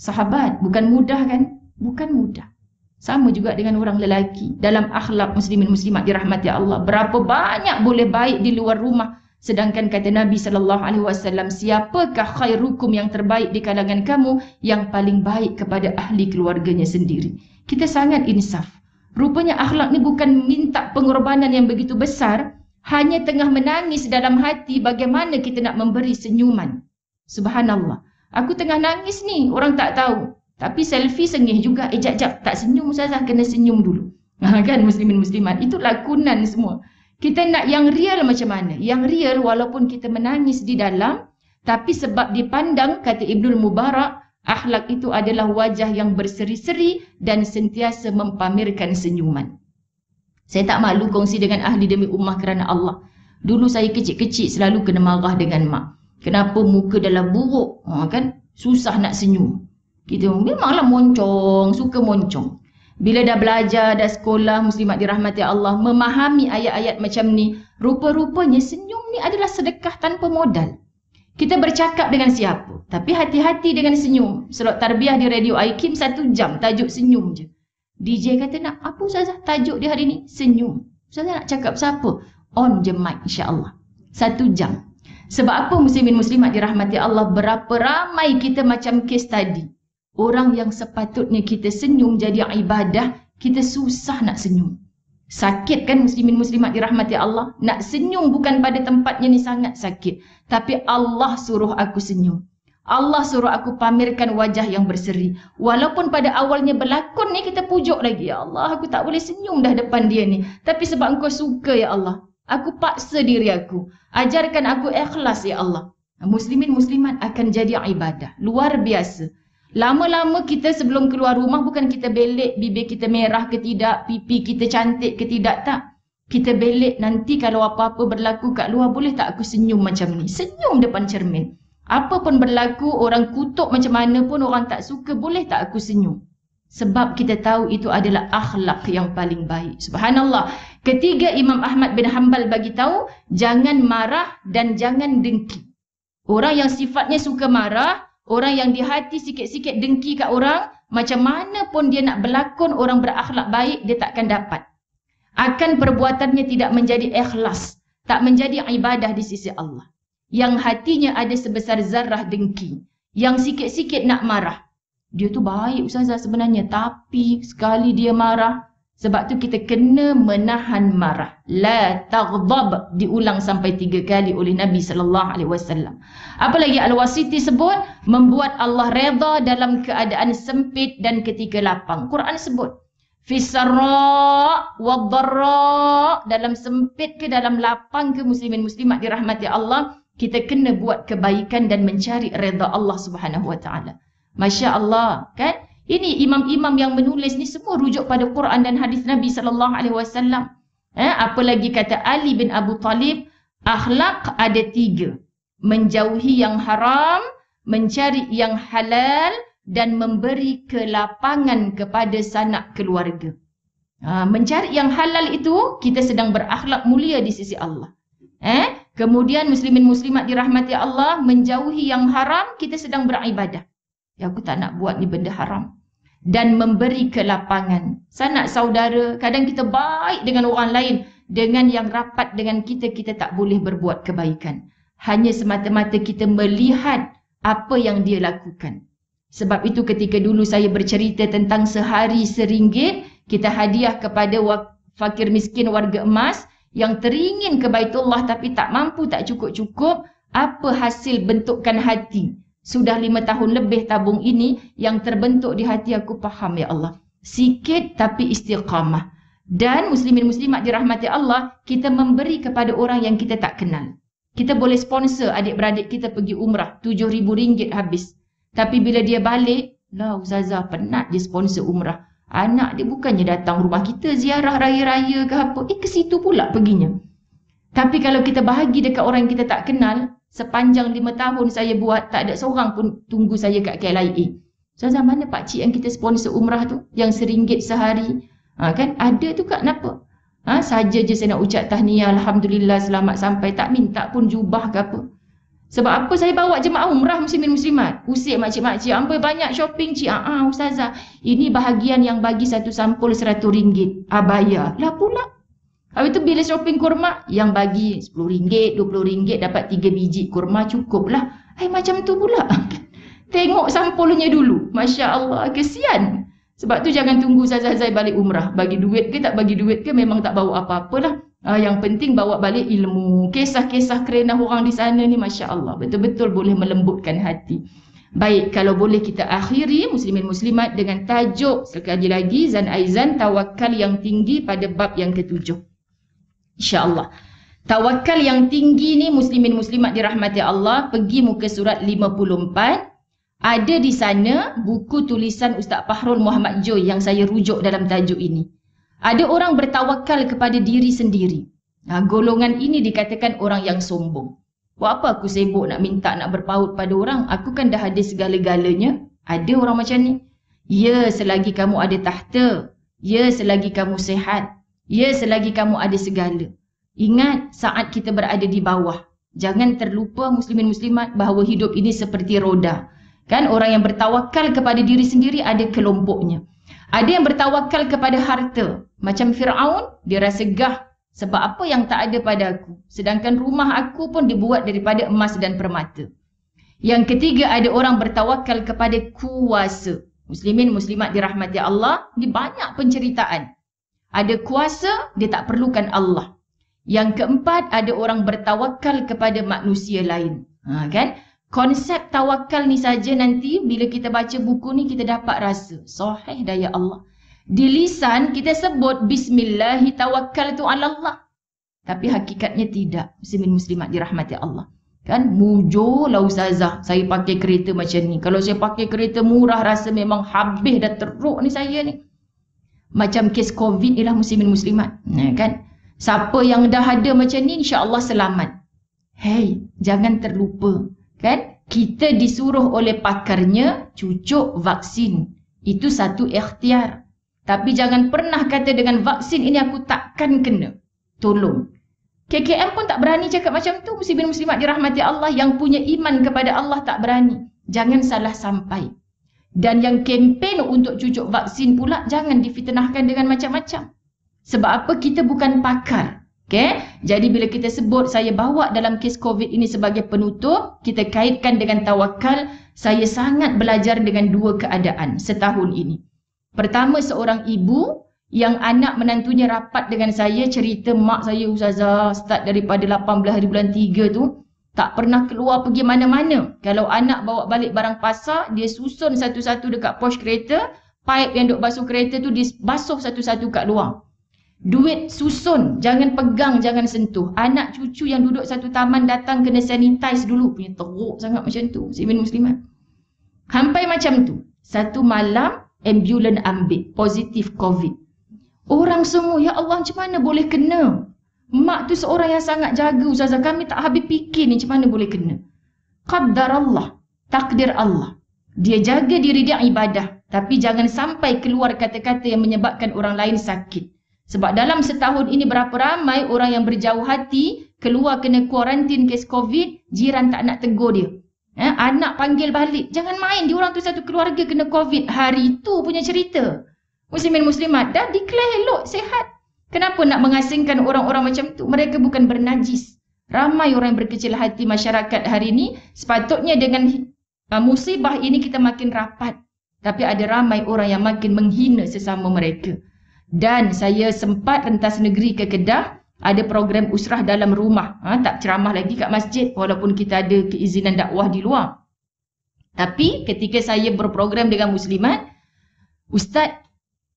Sahabat, bukan mudah kan? Bukan mudah. Sama juga dengan orang lelaki. Dalam akhlak muslimin muslimat dirahmati Allah. Berapa banyak boleh baik di luar rumah. Sedangkan kata Nabi SAW, siapakah khairukum yang terbaik di kalangan kamu? Yang paling baik kepada ahli keluarganya sendiri. Kita sangat insaf. Rupanya akhlak ni bukan minta pengorbanan yang begitu besar. Hanya tengah menangis dalam hati, bagaimana kita nak memberi senyuman. Subhanallah. Aku tengah nangis ni, orang tak tahu. Tapi selfie sengih juga. Jap, tak senyum Ustazah, kena senyum dulu. Kan muslimin muslimat, itu lakonan semua. Kita nak yang real macam mana? Yang real walaupun kita menangis di dalam, tapi sebab dipandang, kata Ibnul Mubarak, akhlak itu adalah wajah yang berseri-seri dan sentiasa mempamerkan senyuman. Saya tak malu kongsi dengan ahli demi ummah kerana Allah. Dulu saya kecil-kecil selalu kena marah dengan mak. Kenapa muka dah buruk? Kan susah nak senyum. Kita memanglah moncong, suka moncong. Bila dah belajar, dah sekolah, muslimat dirahmati Allah, memahami ayat-ayat macam ni, rupa-rupanya senyum ni adalah sedekah tanpa modal. Kita bercakap dengan siapa, tapi hati-hati dengan senyum. Slot tarbiyah di Radio Aikim 1 jam, tajuk senyum je. DJ kata nak apa Ustazah tajuk dia hari ni? Senyum. Ustazah nak cakap siapa? On je mic insya-Allah. 1 jam. Sebab apa muslimin muslimat dirahmati Allah, berapa ramai kita macam case tadi. Orang yang sepatutnya kita senyum jadi ibadah, kita susah nak senyum. Sakit kan muslimin muslimat dirahmati Allah? Nak senyum bukan pada tempatnya ni sangat sakit. Tapi Allah suruh aku senyum. Allah suruh aku pamerkan wajah yang berseri. Walaupun pada awalnya berlakon ni kita pujuk lagi. Ya Allah, aku tak boleh senyum dah depan dia ni. Tapi sebab engkau suka ya Allah, aku paksa diri aku. Ajarkan aku ikhlas ya Allah. Muslimin muslimat akan jadi ibadah. Luar biasa. Lama-lama kita sebelum keluar rumah bukan kita belik bibir kita merah ke tidak, pipi kita cantik ke tidak, tak. Kita belik nanti kalau apa-apa berlaku kat luar, boleh tak aku senyum macam ni? Senyum depan cermin. Apa pun berlaku, orang kutuk macam mana pun, orang tak suka, boleh tak aku senyum? Sebab kita tahu itu adalah akhlak yang paling baik. Subhanallah. Ketiga, Imam Ahmad bin Hanbal bagi tahu, jangan marah dan jangan dengki. Orang yang sifatnya suka marah, orang yang di hati sikit-sikit dengki kat orang, macam mana pun dia nak berlakon orang berakhlak baik, dia takkan dapat. Akan perbuatannya tidak menjadi ikhlas, tak menjadi ibadah di sisi Allah. Yang hatinya ada sebesar zarah dengki, yang sikit-sikit nak marah. Dia tu baik Ustazah sebenarnya, tapi sekali dia marah, sebab tu kita kena menahan marah. La taghdab, diulang sampai 3 kali oleh Nabi SAW. Apalagi Al-Wasiti sebut, membuat Allah redha dalam keadaan sempit dan ketika lapang. Quran sebut, fisarra wadharra, dalam sempit ke dalam lapang ke muslimin muslimat dirahmati Allah, kita kena buat kebaikan dan mencari redha Allah Subhanahu Wa Taala. Masya Allah, kan? Ini imam-imam yang menulis ni semua rujuk pada Quran dan hadis Nabi SAW. Apalagi kata Ali bin Abu Talib, akhlak ada 3. Menjauhi yang haram, mencari yang halal, dan memberi kelapangan kepada sanak keluarga. Mencari yang halal itu, kita sedang berakhlak mulia di sisi Allah. Kemudian muslimin muslimat dirahmati Allah, menjauhi yang haram, kita sedang beribadah. Ya, aku tak nak buat ni benda haram. Dan memberi kelapangan. Sanak saudara, kadang kita baik dengan orang lain. Dengan yang rapat dengan kita, kita tak boleh berbuat kebaikan. Hanya semata-mata kita melihat apa yang dia lakukan. Sebab itu ketika dulu saya bercerita tentang sehari RM1, kita hadiah kepada fakir miskin warga emas yang teringin ke Baitullah tapi tak mampu, tak cukup-cukup. Apa hasil bentukan hati? Sudah 5 tahun lebih tabung ini yang terbentuk di hati aku, faham ya Allah. Sikit tapi istiqamah. Dan muslimin muslimat dirahmati Allah, kita memberi kepada orang yang kita tak kenal. Kita boleh sponsor adik-beradik kita pergi umrah, RM7,000 habis. Tapi bila dia balik, lah Ustazah penat dia sponsor umrah. Anak dia bukannya datang rumah kita ziarah raya-raya ke apa. Ke situ pula perginya. Tapi kalau kita bahagi dekat orang yang kita tak kenal, sepanjang 5 tahun saya buat, tak ada seorang pun tunggu saya kat KLIA. Ustazah, mana pakcik yang kita sponsor umrah tu? Yang RM1 sehari. Kan? Ada tu kat kenapa? Saja je saya nak ucap tahniah, Alhamdulillah selamat sampai. Tak minta pun jubah ke apa. Sebab apa saya bawa jemaah umrah muslimin muslimat? Usik makcik-makcik, ambil banyak shopping cik. Ustazah, ini bahagian yang bagi satu sampul RM100. Bayar. Lah pula. Habis tu bila shopping kurma, yang bagi RM10, RM20 dapat 3 biji kurma cukup lah. Macam tu pula. Tengok sampulnya dulu. Masya Allah, kesian. Sebab tu jangan tunggu Ustazah Zai balik umrah. Bagi duit ke tak bagi duit ke, memang tak bawa apa-apalah. Yang penting bawa balik ilmu. Kisah-kisah kerenah orang di sana ni, Masya Allah, betul-betul boleh melembutkan hati. Baik, kalau boleh kita akhiri muslimin muslimat dengan tajuk sekali lagi Zan Aizan, tawakal yang tinggi pada bab yang ke-7. InsyaAllah. Tawakal yang tinggi ni muslimin muslimat dirahmati Allah, pergi muka surat 54. Ada di sana buku tulisan Ustaz Fahrul Muhammad Joy yang saya rujuk dalam tajuk ini. Ada orang bertawakal kepada diri sendiri. Golongan ini dikatakan orang yang sombong. Buat apa aku sibuk nak minta nak berpaut pada orang? Aku kan dah ada segala-galanya. Ada orang macam ni. Ya, selagi kamu ada tahta. Ya, selagi kamu sehat. Ya, selagi kamu ada segala. Ingat saat kita berada di bawah. Jangan terlupa muslimin muslimat bahawa hidup ini seperti roda. Kan orang yang bertawakal kepada diri sendiri ada kelompoknya. Ada yang bertawakal kepada harta. Macam Fir'aun, dia rasa gah. Sebab apa yang tak ada pada aku. Sedangkan rumah aku pun dibuat daripada emas dan permata. Yang ketiga, ada orang bertawakal kepada kuasa. Muslimin, muslimat dirahmati Allah, di banyak penceritaan. Ada kuasa, dia tak perlukan Allah. Yang keempat, ada orang bertawakal kepada manusia lain. Kan? Konsep tawakal ni saja nanti bila kita baca buku ni kita dapat rasa. Sahih daya Allah. Di lisan kita sebut Bismillahi tawakkaltu ala Allah. Tapi hakikatnya tidak. Muslimin muslimat dirahmati Allah. Kan mujurlah ustazah. Saya pakai kereta macam ni. Kalau saya pakai kereta murah rasa memang habis dah teruk ni saya ni. Macam kes COVID ni lah muslimin muslimat. Kan? Siapa yang dah ada macam ni insya-Allah selamat. Hey, jangan terlupa. Kan? Kita disuruh oleh pakarnya cucuk vaksin. Itu satu ikhtiar. Tapi jangan pernah kata dengan vaksin ini aku takkan kena. Tolong. KKM pun tak berani cakap macam tu. Muslimin muslimat dirahmati Allah yang punya iman kepada Allah tak berani. Jangan salah sampai. Dan yang kempen untuk cucuk vaksin pula jangan difitnahkan dengan macam-macam. Sebab apa? Kita bukan pakar. Okay? Jadi bila kita sebut saya bawa dalam kes COVID ini sebagai penutup, kita kaitkan dengan tawakal. Saya sangat belajar dengan dua keadaan setahun ini. Pertama, seorang ibu yang anak menantunya rapat dengan saya cerita mak saya ustazah start daripada 18 hari bulan 3 tu tak pernah keluar pergi mana-mana. Kalau anak bawa balik barang pasar, dia susun satu-satu dekat pos kereta, pipe yang duk basuh kereta tu dia basuh satu-satu kat luar. Duit susun, jangan pegang, jangan sentuh. Anak cucu yang duduk satu taman datang kena sanitize dulu. Punya teruk sangat macam tu, muslimin muslimat. Sampai macam tu. Satu malam ambulan ambil positif COVID. Orang semua, ya Allah macam mana boleh kena? Mak tu seorang yang sangat jaga ustazah. Kami tak habis fikir ni macam mana boleh kena. Qaddar Allah, takdir Allah. Dia jaga diri dia ibadah. Tapi jangan sampai keluar kata-kata yang menyebabkan orang lain sakit. Sebab dalam setahun ini berapa ramai orang yang berjauh hati keluar kena kuarantin kes COVID, jiran tak nak tegur dia. Anak panggil balik. Jangan main, diorang tu satu keluarga kena COVID. Hari itu punya cerita. Muslimin muslimat dah declare elok, sehat. Kenapa nak mengasingkan orang-orang macam tu? Mereka bukan bernajis. Ramai orang yang berkecil hati masyarakat hari ini. Sepatutnya dengan musibah ini kita makin rapat. Tapi ada ramai orang yang makin menghina sesama mereka. Dan saya sempat rentas negeri ke Kedah. Ada program usrah dalam rumah. Tak ceramah lagi kat masjid walaupun kita ada keizinan dakwah di luar. Tapi ketika saya berprogram dengan muslimat, ustaz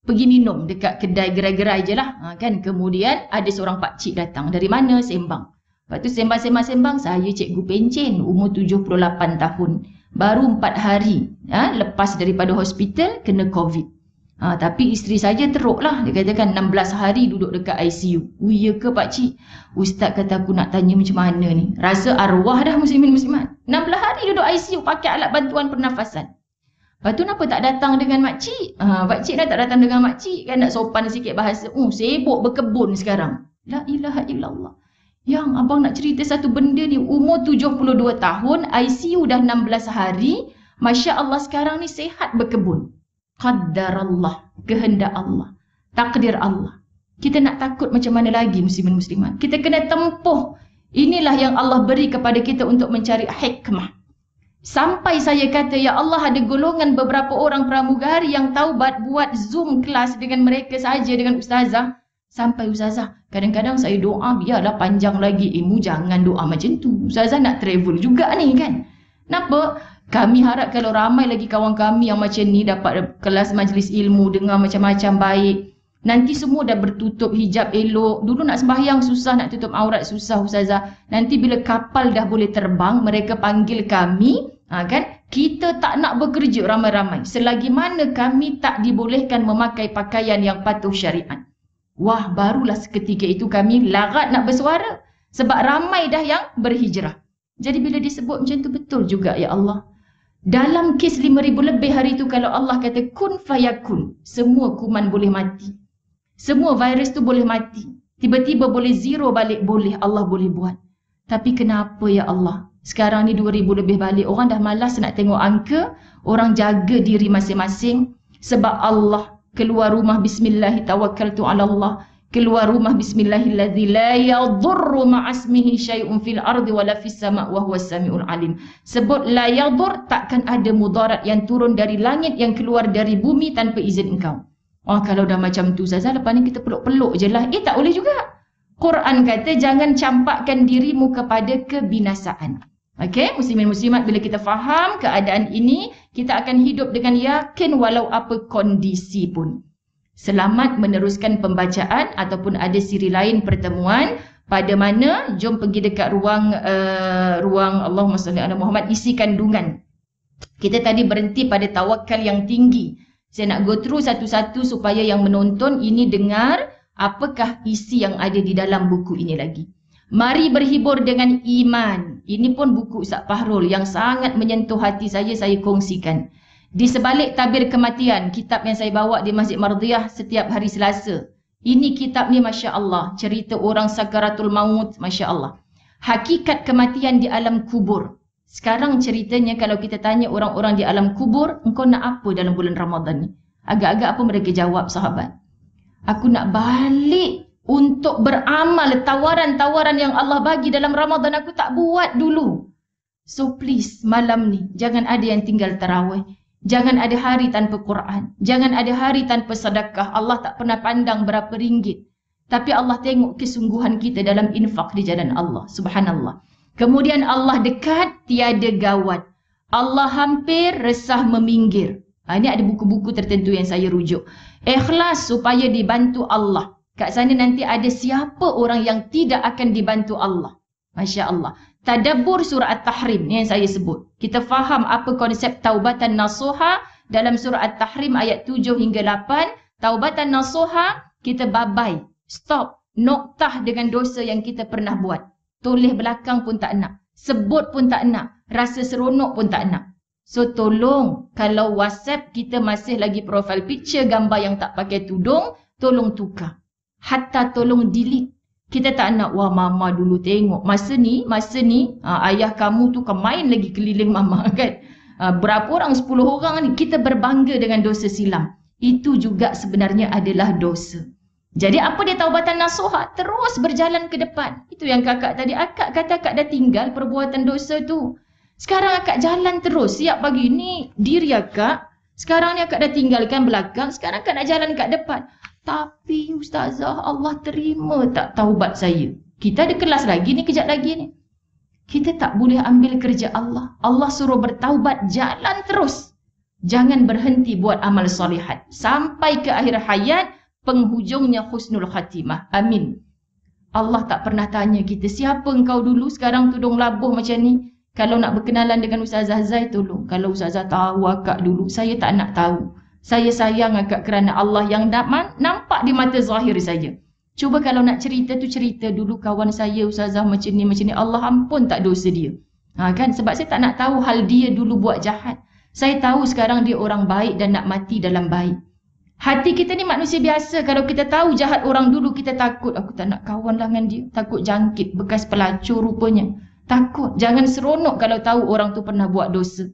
pergi minum dekat kedai gerai-gerai je lah. Kan? Kemudian ada seorang pakcik datang. Dari mana? Sembang. Lepas tu sembang-sembang, saya cikgu pencen, umur 78 tahun. Baru 4 hari lepas daripada hospital kena COVID. Tapi isteri saya teruk lah. Dia katakan 16 hari duduk dekat ICU. Ya ke pakcik? Ustaz kata aku nak tanya macam mana ni. Rasa arwah dah muslimin muslimat. 16 hari duduk ICU pakai alat bantuan pernafasan. Lepas tu kenapa tak datang dengan makcik? Pakcik dah tak datang dengan makcik. Kan nak sopan sikit bahasa. Sibuk berkebun sekarang. La ilaha illallah. Yang abang nak cerita satu benda ni. Umur 72 tahun. ICU dah 16 hari. Masya Allah sekarang ni sehat berkebun. Qaddar Allah, kehendak Allah, takdir Allah. Kita nak takut macam mana lagi muslimin muslimat? Kita kena tempuh. Inilah yang Allah beri kepada kita untuk mencari hikmah. Sampai saya kata, ya Allah ada golongan beberapa orang pramugari yang tahu buat Zoom kelas dengan mereka saja dengan ustazah. Sampai ustazah, kadang-kadang saya doa biarlah panjang lagi. Jangan doa macam tu. Ustazah nak travel juga ni kan. Kenapa? Kami harap kalau ramai lagi kawan kami yang macam ni dapat kelas majlis ilmu, dengar macam-macam baik. Nanti semua dah bertutup hijab elok. Dulu nak sembahyang susah, nak tutup aurat susah Ustazah. Nanti bila kapal dah boleh terbang, mereka panggil kami, kan? Kita tak nak bekerja ramai-ramai. Selagi mana kami tak dibolehkan memakai pakaian yang patuh syariat. Wah, barulah seketika itu kami larat nak bersuara. Sebab ramai dah yang berhijrah. Jadi bila disebut macam tu betul juga ya Allah. Dalam kes 5,000 lebih hari itu kalau Allah kata kun fayakun, semua kuman boleh mati. Semua virus tu boleh mati. Tiba-tiba boleh zero balik, boleh. Allah boleh buat. Tapi kenapa ya Allah? Sekarang ni 2,000 lebih balik. Orang dah malas nak tengok angka. Orang jaga diri masing-masing. Sebab Allah keluar rumah bismillah tawakkaltu ala Allah. Keluar rumah bismillahilladzi la yadurru ma'asmihi syai'un fil ardi wala fis sama' wa huwas samiul alim. Sebut la yadur, takkan ada mudarat yang turun dari langit yang keluar dari bumi tanpa izin engkau. Oh, kalau dah macam tu Ustazah, lepas ni kita peluk-peluk je lah. Tak boleh juga. Quran kata jangan campakkan dirimu kepada kebinasaan. Okey, muslimin muslimat, bila kita faham keadaan ini, kita akan hidup dengan yakin walau apa kondisi pun. Selamat meneruskan pembacaan ataupun ada siri lain pertemuan pada mana jom pergi dekat ruang Allahumma salli ala Muhammad, isi kandungan. Kita tadi berhenti pada tawakal yang tinggi. Saya nak go through satu-satu supaya yang menonton ini dengar apakah isi yang ada di dalam buku ini lagi. Mari berhibur dengan iman. Ini pun buku Ustaz Fahrul yang sangat menyentuh hati saya kongsikan. Di sebalik tabir kematian, kitab yang saya bawa di Masjid Mardiyah setiap hari Selasa. Ini kitab ni Masya Allah, cerita orang sakaratul maut, Masya Allah. Hakikat kematian di alam kubur. Sekarang ceritanya kalau kita tanya orang-orang di alam kubur, engkau nak apa dalam bulan Ramadan ni? Agak-agak apa mereka jawab sahabat? Aku nak balik untuk beramal tawaran-tawaran yang Allah bagi dalam Ramadan, aku tak buat dulu. So please, malam ni jangan ada yang tinggal tarawih. Jangan ada hari tanpa Quran. Jangan ada hari tanpa sedekah. Allah tak pernah pandang berapa ringgit. Tapi Allah tengok kesungguhan kita dalam infak di jalan Allah. Subhanallah. Kemudian Allah dekat, tiada gawat. Allah hampir, resah meminggir. Ini ada buku-buku tertentu yang saya rujuk. Ikhlas supaya dibantu Allah. Kat sana nanti ada siapa orang yang tidak akan dibantu Allah. Masya Allah. Tadabbur surah At-Tahrim ni yang saya sebut. Kita faham apa konsep taubatan nasuha dalam surah At-Tahrim ayat 7 hingga 8. Taubatan nasuha, kita babai, stop, noktah dengan dosa yang kita pernah buat. Toleh belakang pun tak nak. Sebut pun tak nak. Rasa seronok pun tak nak. So tolong, kalau WhatsApp kita masih lagi profile picture gambar yang tak pakai tudung, tolong tukar. Hatta tolong delete. Kita tak nak, wah mama dulu tengok. Masa ni, ayah kamu tu kan main lagi keliling mama kan. Berapa orang? 10 orang ni. Kita berbangga dengan dosa silam. Itu juga sebenarnya adalah dosa. Jadi apa dia taubatan nasuha? Terus berjalan ke depan. Itu yang kakak tadi. Akak kata akak dah tinggal perbuatan dosa tu. Sekarang akak jalan terus. Siap bagi ni diri akak. Sekarang ni akak dah tinggalkan belakang. Sekarang akak nak jalan kat depan. Tapi Ustazah, Allah terima tak taubat saya? Kita ada kelas lagi ni, kejap lagi ni. Kita tak boleh ambil kerja Allah. Allah suruh bertaubat, jalan terus. Jangan berhenti buat amal solihat. Sampai ke akhir hayat, penghujungnya husnul khatimah. Amin. Allah tak pernah tanya kita, siapa engkau dulu, sekarang tudung labuh macam ni. Kalau nak berkenalan dengan Ustazah Zai, tolong. Kalau Ustazah tahu akak dulu, saya tak nak tahu. Saya sayang akak kerana Allah yang nampak di mata zahir saja. Cuba kalau nak cerita tu cerita dulu kawan saya Ustazah macam ni. Allah ampun tak dosa dia. Kan? Sebab saya tak nak tahu hal dia dulu buat jahat. Saya tahu sekarang dia orang baik dan nak mati dalam baik. Hati kita ni manusia biasa. Kalau kita tahu jahat orang dulu, kita takut. Aku tak nak kawan lah dengan dia. Takut jangkit bekas pelacur rupanya. Takut. Jangan seronok kalau tahu orang tu pernah buat dosa.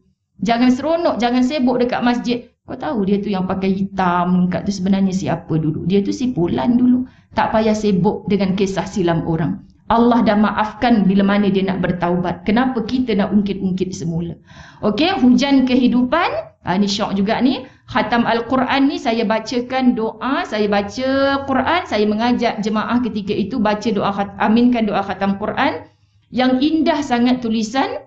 Jangan seronok, jangan sibuk dekat masjid. Kau tahu dia tu yang pakai hitam, kat tu sebenarnya siapa dulu? Dia tu si Fulan dulu. Tak payah sibuk dengan kisah silam orang. Allah dah maafkan bila mana dia nak bertaubat. Kenapa kita nak ungkit-ungkit semula? Okey, hujan kehidupan. Ni syok juga ni. Khatam Al-Quran ni saya bacakan doa, saya baca Quran, saya mengajak jemaah ketika itu baca doa aminkan doa khatam Quran. Yang indah sangat tulisan.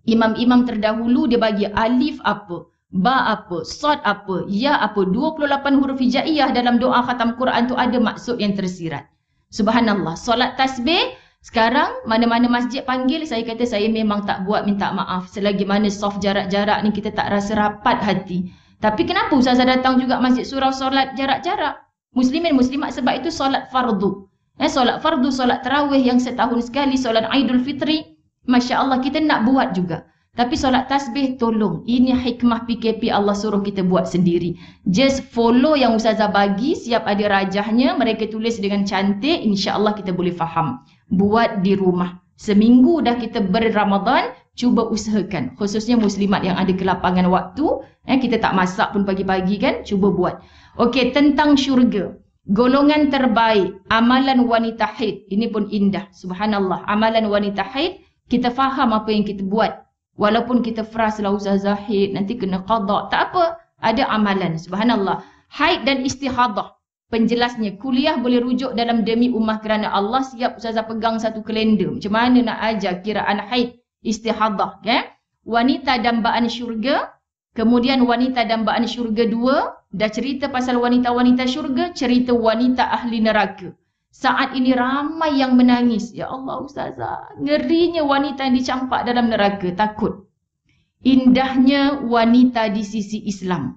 Imam-imam terdahulu dia bagi alif apa, ba apa, sad apa, ya apa, 28 huruf hijaiyah dalam doa khatam Quran tu ada maksud yang tersirat. Subhanallah. Solat tasbih, sekarang mana-mana masjid panggil, saya kata saya memang tak buat, minta maaf. Selagi mana soft jarak-jarak ni kita tak rasa rapat hati. Tapi kenapa Ustazah datang juga masjid surau solat jarak-jarak? Muslimin muslimat sebab itu solat fardu. Solat fardu, solat tarawih yang setahun sekali, solat Aidul Fitri. Masya Allah kita nak buat juga. Tapi solat tasbih tolong. Ini hikmah PKP Allah suruh kita buat sendiri. Just follow yang Ustazah bagi. Siap ada rajahnya. Mereka tulis dengan cantik. InsyaAllah kita boleh faham. Buat di rumah. Seminggu dah kita berRamadan. Cuba usahakan. Khususnya muslimat yang ada kelapangan waktu. Kita tak masak pun pagi-pagi kan. Cuba buat. Okey, tentang syurga. Golongan terbaik. Amalan wanita haid. Ini pun indah. Subhanallah. Amalan wanita haid. Kita faham apa yang kita buat. Walaupun kita fras lah Ustazah haid, nanti kena qada. Tak apa. Ada amalan. Subhanallah. Haid dan istihadah. Penjelasnya. Kuliah boleh rujuk dalam Demi Ummah Kerana Allah. Siap Ustazah pegang satu kalender. Macam mana nak ajar kiraan haid, istihadah. Okay? Wanita dambaan syurga. Kemudian wanita dambaan syurga 2. Dah cerita pasal wanita-wanita syurga. Cerita wanita ahli neraka. Saat ini ramai yang menangis. Ya Allah Ustazah, ngerinya wanita yang dicampak dalam neraka. Takut. Indahnya wanita di sisi Islam.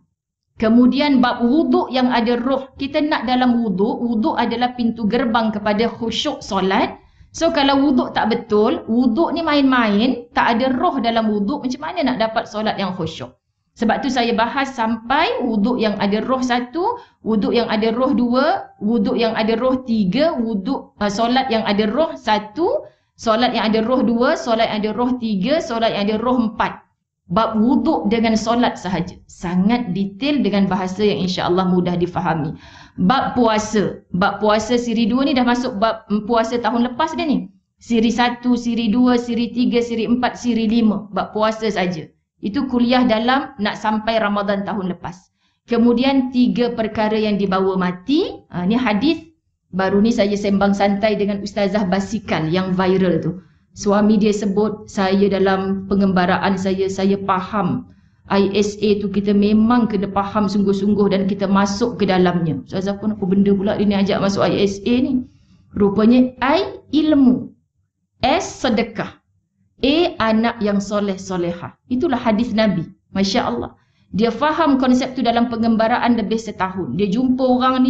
Kemudian bab wuduk yang ada roh. Kita nak dalam wuduk. Wuduk adalah pintu gerbang kepada khusyuk solat. So kalau wuduk tak betul, wuduk ni main-main, tak ada roh dalam wuduk, macam mana nak dapat solat yang khusyuk? Sebab tu saya bahas sampai wuduk yang ada roh 1, wuduk yang ada roh 2, wuduk yang ada roh 3, wuduk solat yang ada roh 1, solat yang ada roh 2, solat yang ada roh 3, solat yang ada roh 4. Bab wuduk dengan solat sahaja. Sangat detail dengan bahasa yang insya-Allah mudah difahami. Bab puasa. Bab puasa siri 2 ni dah masuk bab puasa tahun lepas dah ni. Siri 1, siri 2, siri 3, siri 4, siri 5. Bab puasa saja. Itu kuliah dalam nak sampai Ramadan tahun lepas. Kemudian 3 perkara yang dibawa mati. Ni hadis. Baru ni saya sembang santai dengan Ustazah Basikal yang viral tu. Suami dia sebut, saya dalam pengembaraan saya faham. ISA tu kita memang kena faham sungguh-sungguh dan kita masuk ke dalamnya. Ustazah pun apa benda pula dia ni ajak masuk ISA ni. Rupanya I ilmu. S sedekah. A anak yang soleh-solehah. Itulah hadis Nabi. Masya Allah. Dia faham konsep tu dalam pengembaraan lebih setahun. Dia jumpa orang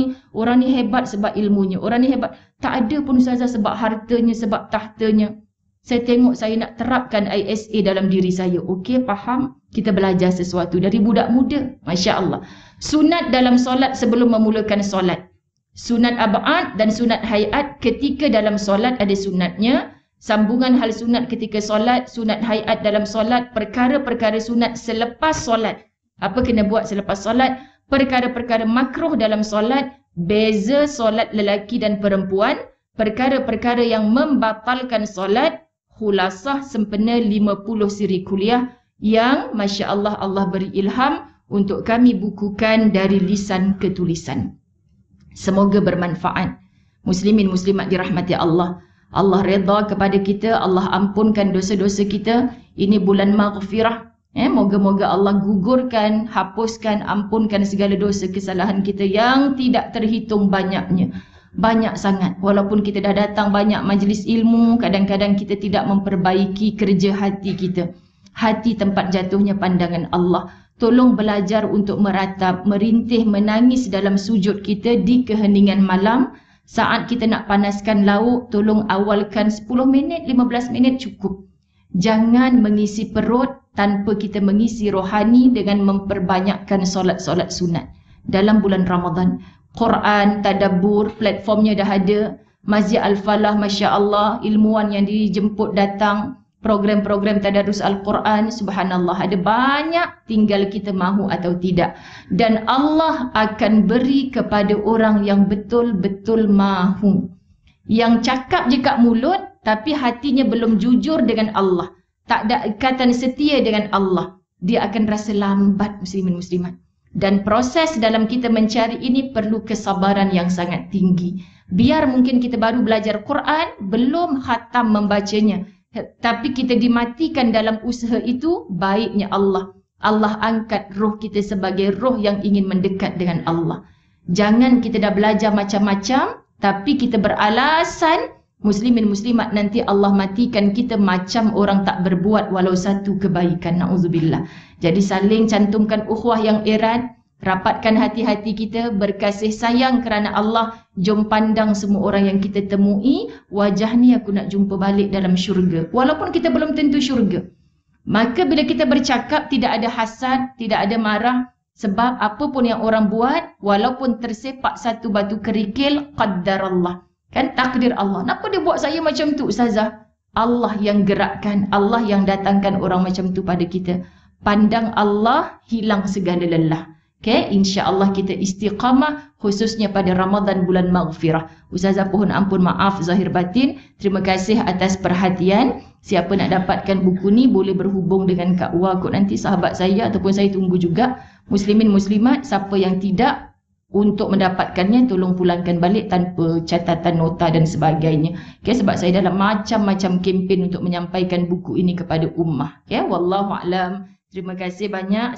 ni hebat sebab ilmunya. Orang ni hebat. Tak ada pun Ustazah sebab hartanya, sebab tahtanya. Saya tengok saya nak terapkan ISA dalam diri saya. Okey, faham. Kita belajar sesuatu dari budak muda. Masya Allah. Sunat dalam solat sebelum memulakan solat. Sunat ab'ad dan sunat hayat. Ketika dalam solat ada sunatnya. Sambungan hal sunat ketika solat, sunat hayat dalam solat, perkara-perkara sunat selepas solat. Apa kena buat selepas solat? Perkara-perkara makruh dalam solat, beza solat lelaki dan perempuan, perkara-perkara yang membatalkan solat, khulasah sempena 50 siri kuliah yang Masya Allah Allah beri ilham untuk kami bukukan dari lisan ke tulisan. Semoga bermanfaat. Muslimin muslimat dirahmati Allah. Allah redha kepada kita, Allah ampunkan dosa-dosa kita. Ini bulan maghfirah. Moga-moga Allah gugurkan, hapuskan, ampunkan segala dosa kesalahan kita yang tidak terhitung banyaknya. Banyak sangat. Walaupun kita dah datang banyak majlis ilmu, kadang-kadang kita tidak memperbaiki kerja hati kita. Hati tempat jatuhnya pandangan Allah. Tolong belajar untuk meratap, merintih, menangis dalam sujud kita di keheningan malam. Saat kita nak panaskan lauk, tolong awalkan 10 minit, 15 minit cukup. Jangan mengisi perut tanpa kita mengisi rohani dengan memperbanyakkan solat-solat sunat. Dalam bulan Ramadan, Quran, tadabbur, platformnya dah ada. Masjid Al-Falah, Masya Allah, ilmuwan yang dijemput datang. Program-program tadarus Al-Quran, subhanallah, ada banyak, tinggal kita mahu atau tidak. Dan Allah akan beri kepada orang yang betul-betul mahu. Yang cakap je kat mulut, tapi hatinya belum jujur dengan Allah. Tak ada ikatan setia dengan Allah. Dia akan rasa lambat muslimin muslimat. Dan proses dalam kita mencari ini perlu kesabaran yang sangat tinggi. Biar mungkin kita baru belajar Quran, belum khatam membacanya. tapi kita dimatikan dalam usaha itu, baiknya Allah angkat roh kita sebagai roh yang ingin mendekat dengan Allah. Jangan kita dah belajar macam-macam, tapi kita beralasan muslimin muslimat nanti Allah matikan kita macam orang tak berbuat walau satu kebaikan. Na'udzubillah. Jadi saling cantumkan ukhuwah yang erat, rapatkan hati-hati kita, berkasih sayang kerana Allah. Jom pandang semua orang yang kita temui, wajah ni aku nak jumpa balik dalam syurga. Walaupun kita belum tentu syurga. Maka bila kita bercakap, tidak ada hasad, tidak ada marah. Sebab apa pun yang orang buat, walaupun tersepak satu batu kerikil, qaddar Allah. Kan takdir Allah. Kenapa dia buat saya macam tu, Ustazah? Allah yang gerakkan, Allah yang datangkan orang macam tu pada kita. Pandang Allah, hilang segala lelah. Okay, insya-Allah kita istiqamah khususnya pada Ramadan bulan maghfirah. Ustazah pohon ampun maaf zahir batin. Terima kasih atas perhatian. Siapa nak dapatkan buku ni boleh berhubung dengan Kak Ua kot nanti, sahabat saya, ataupun saya tunggu juga. Muslimin muslimat, siapa yang tidak untuk mendapatkannya tolong pulangkan balik tanpa catatan nota dan sebagainya. Okay, sebab saya dalam macam-macam kempen untuk menyampaikan buku ini kepada ummah. Okay, wallahu a'lam. Terima kasih banyak.